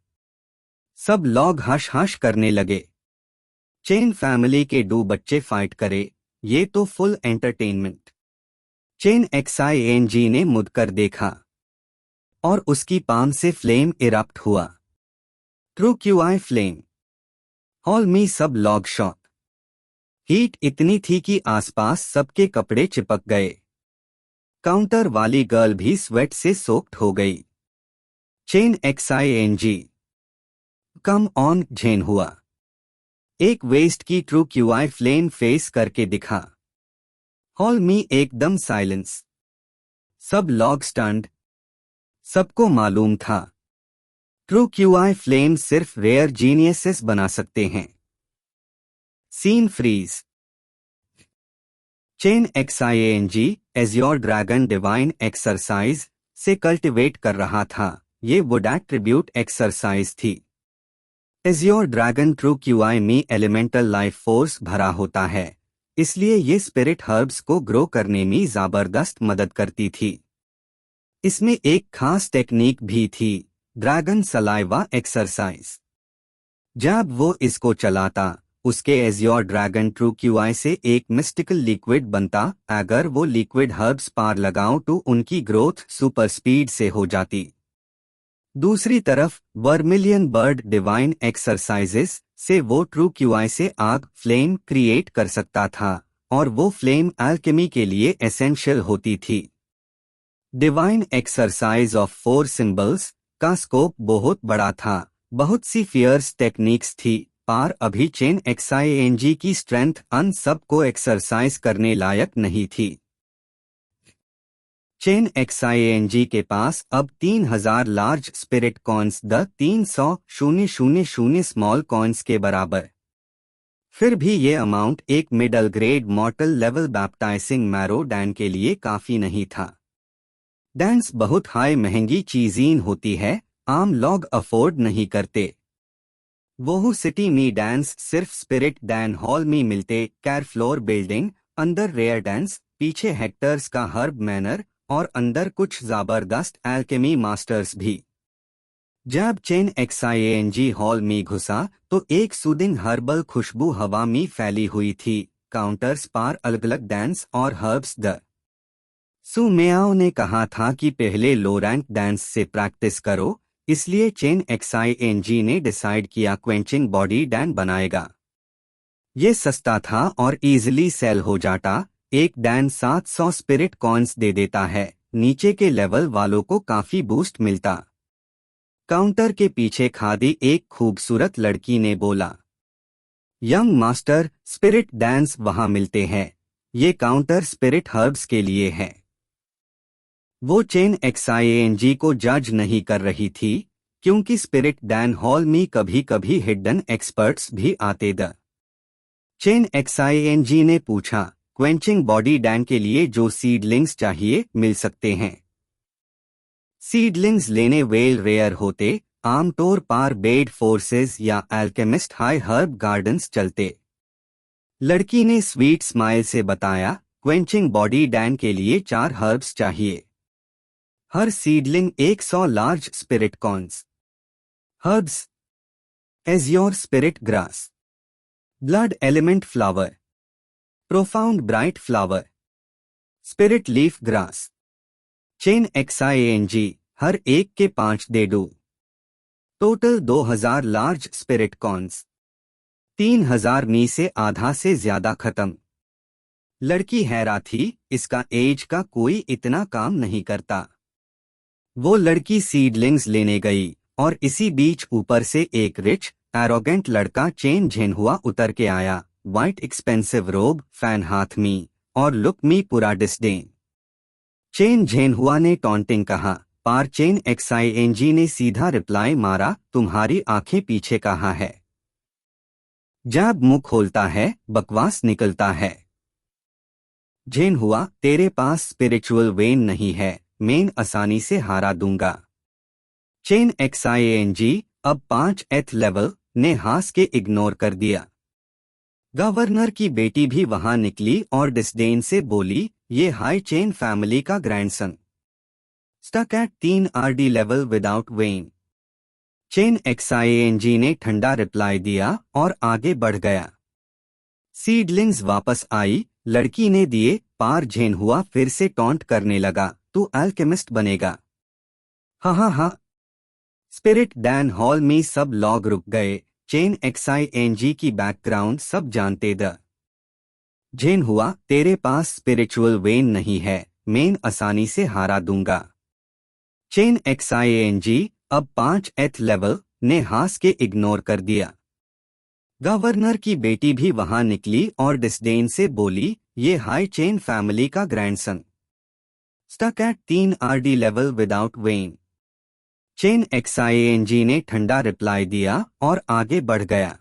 सब लोग हश हश करने लगे। चेन फैमिली के 2 बच्चे फाइट करे, ये तो फुल एंटरटेनमेंट। चेन XING ने मुड़कर देखा और उसकी पाम से फ्लेम इरप्ट हुआ। True QI flame. हॉल में सब लोग शॉक। हीट इतनी थी कि आसपास सबके कपड़े चिपक गए। काउंटर वाली गर्ल भी स्वेट से सोक्ड हो गई। Chen XING, come on, Zhen Hua. एक वेस्ट की ट्रू QI फ्लेम फेस करके दिखा। हॉल में एकदम साइलेंस। सब लोग स्टन्ड। सबको मालूम था ट्रू QI फ्लेम सिर्फ रेयर जीनियसेस बना सकते हैं। Scene freeze. Chen XING azure dragon divine exercise से कल्टिवेट कर रहा था। ये वुडाक ट्रिब्यूट एक्सरसाइज थी। एज़्योर ड्रैगन ट्रू QI में एलिमेंटल लाइफ फोर्स भरा होता है, इसलिए ये स्पिरिट हर्ब्स को ग्रो करने में जबरदस्त मदद करती थी। इसमें एक खास टेक्निक भी थी, ड्रैगन सलाइवा एक्सरसाइज। जब वो इसको चलाता, उसके एज़्योर ड्रैगन ट्रू QI से एक मिस्टिकल लिक्विड बनता। अगर वो लिक्विड हर्ब्स पार लगाओ तो उनकी ग्रोथ सुपर स्पीड से हो जाती। दूसरी तरफ वर्मिलियन बर्ड डिवाइन एक्सरसाइजेस से वो ट्रू QI से आग फ्लेम क्रिएट कर सकता था, और वो फ्लेम अल्केमी के लिए एसेंशियल होती थी। डिवाइन एक्सरसाइज ऑफ 4 सिंबल्स का स्कोप बहुत बड़ा था। बहुत सी फियर्स टेक्निक्स थी, पर अभी चेन XING की स्ट्रेंथ अन सब को एक्सरसाइज करने लायक नहीं थी। चेन XING के पास अब 3000 large spirit coins the 300,000 small coins के बराबर। फिर भी ये अमाउंट एक middle grade मॉर्टल level baptising marrow Dan के लिए काफी नहीं था। डैंस बहुत हाई महंगी चीज़ीन होती है, आम लोग अफोर्ड नहीं करते। वो सिटी में डैंस सिर्फ स्पिरिट डैन हॉल में मिलते। कैर फ्लोर बिल्डिंग, अंदर रेयर डैंस, पीछे हेक्टर्स का हर्ब मैनर और अंदर कुछ जबरदस्त एल्केमी मास्टर्स भी। जब चेन XING हॉल में घुसा तो एक सूदिंग हर्बल खुशबू हवा में फैली हुई थी। काउंटर्स पर अलग अलग डैंस और हर्ब्स। द सुमेयाओ ने कहा था कि पहले लो रैंक डांस से प्रैक्टिस करो, इसलिए चेन XING ने डिसाइड किया क्वेंचिंग बॉडी डैन बनाएगा। ये सस्ता था और इजीली सेल हो जाता। एक डैन 700 स्पिरिट कॉइन्स दे देता है, नीचे के लेवल वालों को काफी बूस्ट मिलता। काउंटर के पीछे खड़ी एक खूबसूरत लड़की ने बोला, यंग मास्टर, स्पिरिट डांस वहां मिलते हैं। ये काउंटर स्पिरिट हर्ब्स के लिए है। वो चेन XIANG को जज नहीं कर रही थी, क्योंकि स्पिरिट डैन हॉल में कभी कभी हिडन एक्सपर्ट्स भी आते द। चेन XIANG ने पूछा, क्वेंचिंग बॉडी डैन के लिए जो सीडलिंग्स चाहिए मिल सकते हैं। सीडलिंग्स लेने वेल रेयर होते, आमतौर पर बेड फोर्सेस या अल्केमिस्ट हाई हर्ब गार्डन्स चलते। लड़की ने स्वीट स्माइल से बताया, क्वेंचिंग बॉडी डैन के लिए 4 हर्ब्स चाहिए। हर seedling 100 large spirit corns. Herbs: azure spirit grass, blood element flower, profound bright flower, spirit leaf grass. Chen XIANG, हर एक के 5 दे दो। Total 2000 large spirit corns. 3000 में से आधा से ज्यादा खत्म। लड़की हैरान थी, इसका एज का कोई इतना काम नहीं करता। वो लड़की सीडलिंग्स लेने गई और इसी बीच ऊपर से एक रिच एरोगेंट लड़का चेन झेनहुआ उतर के आया। वाइट एक्सपेंसिव रोब, फैन हाथ में और लुक में पूरा डिस्डेन। चेन झेनहुआ ने टॉन्टिंग कहा, पर चेन XIANG ने सीधा रिप्लाई मारा, तुम्हारी आंखें पीछे कहाँ है? जब मुंह खोलता है बकवास निकलता है। झेनहुआ, तेरे पास स्पिरिचुअल वेन नहीं है, मैं आसानी से हारा दूंगा। चेन XIANG, अब 5th लेवल, ने हास के इग्नोर कर दिया। गवर्नर की बेटी भी वहां निकली और डिस्डेन से बोली, ये हाई चेन फैमिली का grandson. Stuck at 3 RD level without vein. Chen XIANG ने ठंडा रिप्लाई दिया और आगे बढ़ गया। सीडलिंग्स वापस आई, लड़की ने दिए, पार झेनहुआ फिर से टॉन्ट करने लगा, तू अल्केमिस्ट बनेगा। हाँ। स्पिरिट डैन हॉल में सब लोग रुक गए। चेन XIANG की बैकग्राउंड सब जानते द। झेनहुआ, तेरे पास स्पिरिचुअल वेन नहीं है, मैं आसानी से हारा दूंगा। चेन XIANG, अब 5th लेवल, ने हास के इग्नोर कर दिया। गवर्नर की बेटी भी वहां निकली और डिस्डेन से बोली, ये हाई चेन फैमिली का grandson. Stuck at 3 RD level without vein. Chen XIANG ने ठंडा रिप्लाई दिया और आगे बढ़ गया।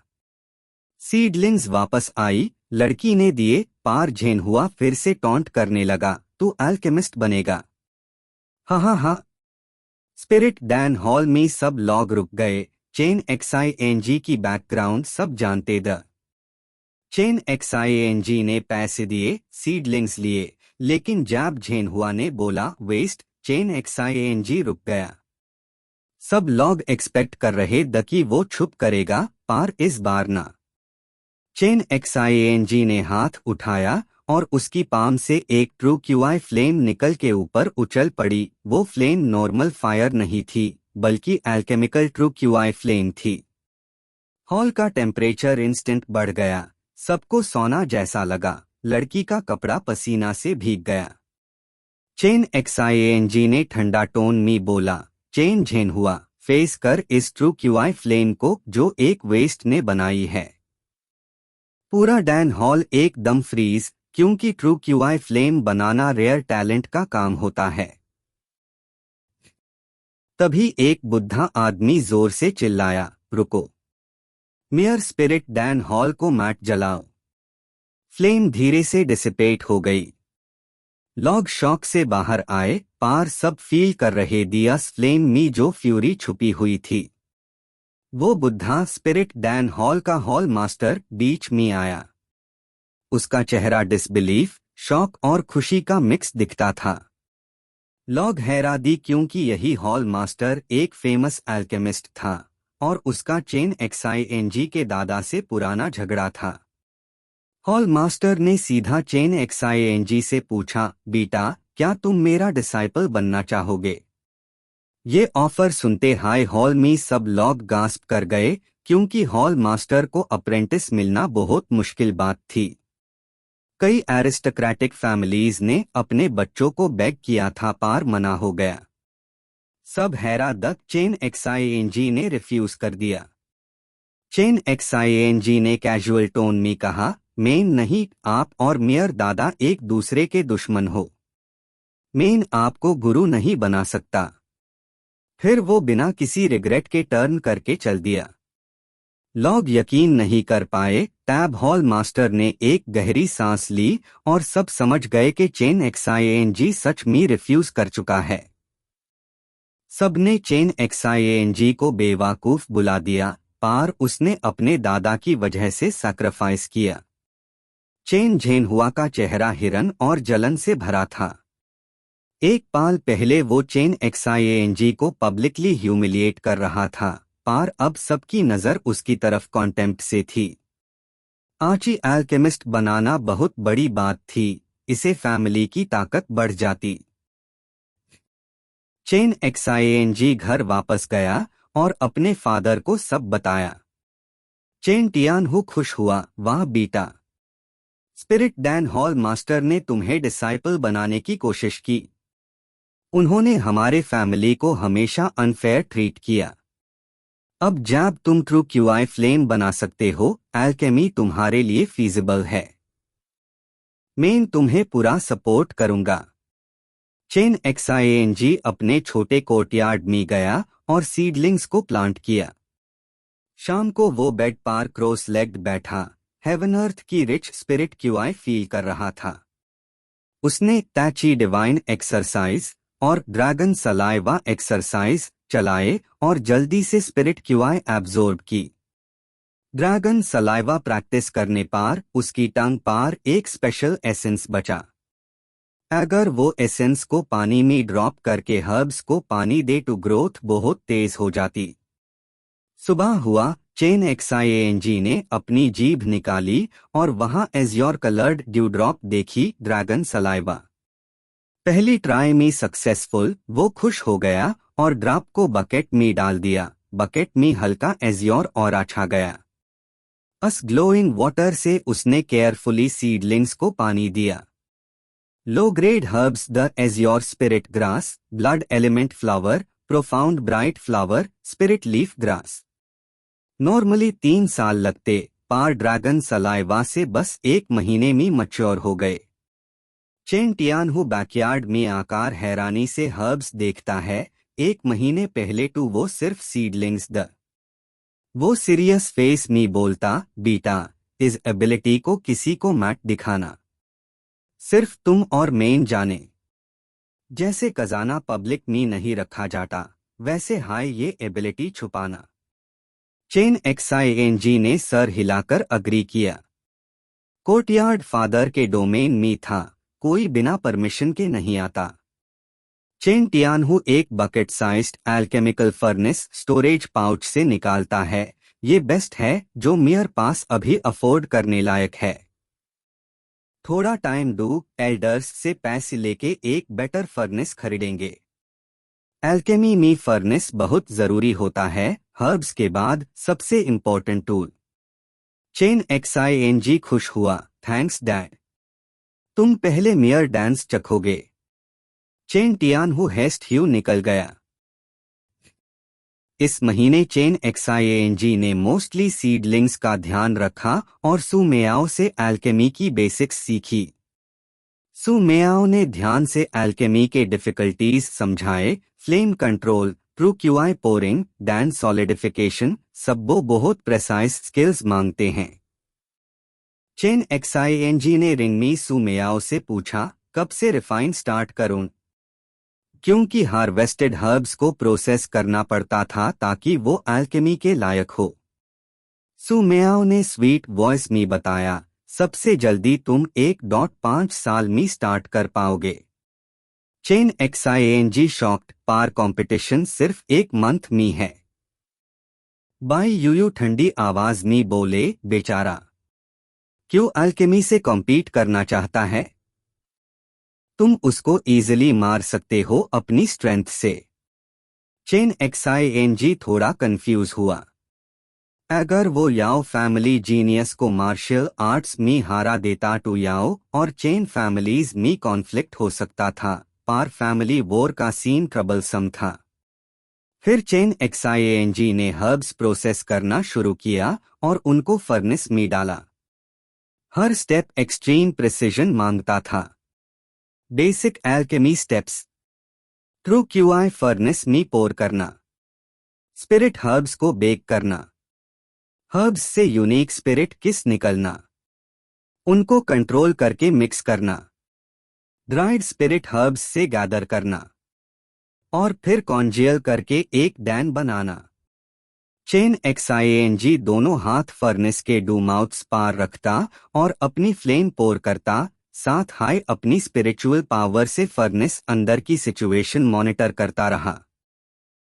सीडलिंग्स वापस आई, लड़की ने दिए, पार झेनहुआ फिर से टॉन्ट करने लगा, तू अल्केमिस्ट बनेगा। हाँ। स्पिरिट डैन हॉल में सब लोग रुक गए। चेन XIANG की बैकग्राउंड सब जानते द। चेन XIANG ने पैसे दिए, सीडलिंग्स लिए, लेकिन जब झेनहुआ ने बोला वेस्ट, चेन XIANG रुक गया। सब लोग एक्सपेक्ट कर रहे द कि वो छुप करेगा, पर इस बार ना। चेन XIANG ने हाथ उठाया और उसकी पाम से एक ट्रू QI फ्लेम निकल के ऊपर उछल पड़ी। वो फ्लेम नॉर्मल फायर नहीं थी, बल्कि एल्केमिकल ट्रू QI फ्लेम थी। हॉल का टेम्परेचर इंस्टेंट बढ़ गया, सबको सोना जैसा लगा। लड़की का कपड़ा पसीना से भीग गया। चेन XIANG ने ठंडा टोन में बोला, चेन झेनहुआ, फेस कर इस ट्रू QI फ्लेम को जो एक वेस्ट ने बनाई है। पूरा डैन हॉल एकदम फ्रीज, क्योंकि ट्रू QI फ्लेम बनाना रेयर टैलेंट का काम होता है। तभी एक बुढ़ा आदमी जोर से चिल्लाया, रुको। मेयर स्पिरिट डैन हॉल को मैट जलाओ। फ्लेम धीरे से डिसिपेट हो गई। लोग शॉक से बाहर आए, पार सब फील कर रहे दियास फ्लेम में जो फ्यूरी छुपी हुई थी। वो बुढ़ा स्पिरिट डैन हॉल का हॉल मास्टर बीच में आया। उसका चेहरा डिसबिलीफ, शॉक और खुशी का मिक्स दिखता था। लोग हैरान दी क्योंकि यही हॉल मास्टर एक फेमस अल्केमिस्ट था और उसका चेन XIANG के दादा से पुराना झगड़ा था। हॉल मास्टर ने सीधा चेन XIANG से पूछा, बेटा, क्या तुम मेरा डिसाइपल बनना चाहोगे? ये ऑफर सुनते हाई हॉल में सब लोग गास्प कर गए, क्योंकि हॉल मास्टर को अप्रेंटिस मिलना बहुत मुश्किल बात थी। कई एरिस्टोक्रेटिक फैमिलीज ने अपने बच्चों को बेग किया था, पार मना हो गया। सब हैरान चेन एक्सआईएनजी ने रिफ्यूज कर दिया। चेन एक्सआईएनजी ने कैजुअल टोन में कहा, मेन नहीं, आप और मेयर दादा एक दूसरे के दुश्मन हो। मेन आपको गुरु नहीं बना सकता। फिर वो बिना किसी रिग्रेट के टर्न करके चल दिया। लोग यकीन नहीं कर पाए। टैब हॉल मास्टर ने एक गहरी सांस ली और सब समझ गए कि चेन एक्सआईएनजी सच में रिफ्यूज कर चुका है। सबने चेन एक्सआईएनजी को बेवकूफ बुला दिया, पर उसने अपने दादा की वजह से सैक्रिफाइस किया। चेन झेनहुआ का चेहरा हिरन और जलन से भरा था। एक पल पहले वो चेन एक्सआईएनजी को पब्लिकली ह्यूमिलिएट कर रहा था, पर अब सबकी नजर उसकी तरफ कॉन्टेम्प्ट से थी। आर्ची एल्केमिस्ट बनाना बहुत बड़ी बात थी, इसे फैमिली की ताकत बढ़ जाती। चेन एक्सआईएनजी घर वापस गया और अपने फादर को सब बताया। चेन टियानहू खुश हुआ, वाह बेटा, स्पिरिट डैन हॉल मास्टर ने तुम्हें डिसाइपल बनाने की कोशिश की। उन्होंने हमारे फैमिली को हमेशा अनफेयर ट्रीट किया। अब जब तुम ट्रू क्यूआई फ्लेम बना सकते हो, एल्केमी तुम्हारे लिए फीजिबल है। मैं तुम्हें पूरा सपोर्ट करूंगा। चेन एक्सआईएनजी अपने छोटे कोर्टयार्ड में गया और सीडलिंग्स को प्लांट किया। शाम को वो बेड पर क्रॉस लेग्ड बैठा, हेवन अर्थ की रिच स्पिरिट क्यूआई फील कर रहा था। उसने टैची डिवाइन एक्सरसाइज और ड्रैगन सलाइवा एक्सरसाइज चलाए और जल्दी से स्पिरिट क्यूआई एब्जॉर्ब की। ड्रैगन सलाइवा प्रैक्टिस करने पर उसकी टंग पर एक स्पेशल एसेंस बचा। अगर वो एसेंस को पानी में ड्रॉप करके हर्ब्स को पानी दे तो ग्रोथ बहुत तेज हो जाती। सुबह हुआ, चेन एक्सआईएनजी ने अपनी जीभ निकाली और वहां एज़्योर कलर्ड ड्यू ड्रॉप देखी, ड्रैगन सलाइवा। पहली ट्राई में सक्सेसफुल, वो खुश हो गया और ड्रॉप को बकेट में डाल दिया। बकेट में हल्का एज़्योर और छा गया। अस ग्लोइंग वाटर से उसने केयरफुली सीडलिंग्स को पानी दिया। Low grade herbs the Azure spirit grass, blood element flower, profound bright flower, spirit leaf grass. Normally 3 साल लगते, पर ड्रैगन सलाइवा से बस 1 महीने में मैच्योर हो गए। चेन टियानहू बैकयार्ड में आकार हैरानी से हर्ब्स देखता है। 1 महीने पहले तो वो सिर्फ सीडलिंग्स द। वो सीरियस फेस में बोलता, बेटा, इस एबिलिटी को किसी को मत दिखाना, सिर्फ तुम और मैं जाने। जैसे खजाना पब्लिक में नहीं रखा जाता, वैसे हाय ये एबिलिटी छुपाना। चेन एक्सआईएनजी ने सर हिलाकर अग्री किया। कोर्टयार्ड फादर के डोमेन में था, कोई बिना परमिशन के नहीं आता। चेन टियानहू एक bucket sized alchemical furnace storage pouch से निकालता है। ये बेस्ट है जो मेयर पास अभी अफोर्ड करने लायक है। थोड़ा टाइम दो, एल्डर्स से पैसे लेके एक बेटर फर्नेस खरीदेंगे। एल्केमी में फर्नेस बहुत जरूरी होता है, हर्ब्स के बाद सबसे इंपॉर्टेंट टूल। चेन एक्सआईएनजी खुश हुआ, थैंक्स डैड, तुम पहले मेयर डांस चखोगे। चेन टियानहू हेस्ट ह्यू निकल गया। इस महीने चेन एक्सआईएनजी ने मोस्टली सीडलिंग्स का ध्यान रखा और सू मेयाओ से एल्केमी की बेसिक्स सीखी। सू मेयाओ ने ध्यान से एल्केमी के डिफिकल्टीज समझाए, flame control, true QI pouring, Dan solidification, सब वो बहुत प्रेसाइज स्किल्स मांगते हैं। चेन एक्सआईएनजी ने रिंगमी सू मेयाओ से पूछा, कब से रिफाइन स्टार्ट करूं? क्योंकि हार्वेस्टेड हर्ब्स को प्रोसेस करना पड़ता था ताकि वो अल्केमी के लायक हो। सू मेयाओ ने स्वीट वॉइस में बताया, सबसे जल्दी तुम 1.5 साल में स्टार्ट कर पाओगे। चेन एक्सआईएनजी शॉक्ड, पार कंपटीशन सिर्फ 1 मंथ में है। बाई यूयू ठंडी आवाज में बोले, बेचारा, क्यों अल्केमी से कॉम्पीट करना चाहता है? तुम उसको इजीली मार सकते हो अपनी स्ट्रेंथ से। चेन एक्सआईएनजी थोड़ा कंफ्यूज हुआ। अगर वो याओ फैमिली जीनियस को मार्शल आर्ट्स में हारा देता तो याओ और चेन फैमिलीज में कॉन्फ्लिक्ट हो सकता था, पर फैमिली वॉर का सीन ट्रबलसम था। फिर चेन एक्सआईएनजी ने हर्ब्स प्रोसेस करना शुरू किया और उनको फर्नेस में डाला। हर स्टेप एक्सट्रीम प्रिसिजन मांगता था। Basic alchemy steps. True QI furnace में पोर करना। स्पिरिट हर्ब्स को बेक करना। हर्ब्स से यूनिक स्पिरिट किस निकलना। उनको कंट्रोल करके मिक्स करना। ड्राइड स्पिरिट हर्ब्स से गैदर करना और फिर कॉन्जेल करके एक डैन बनाना। चेन एक्सआईएनजी दोनों हाथ फर्नेस के डू माउथ्स पार रखता और अपनी फ्लेम पोर करता, साथ हाई अपनी स्पिरिचुअल पावर से फर्नेस अंदर की सिचुएशन मॉनिटर करता रहा।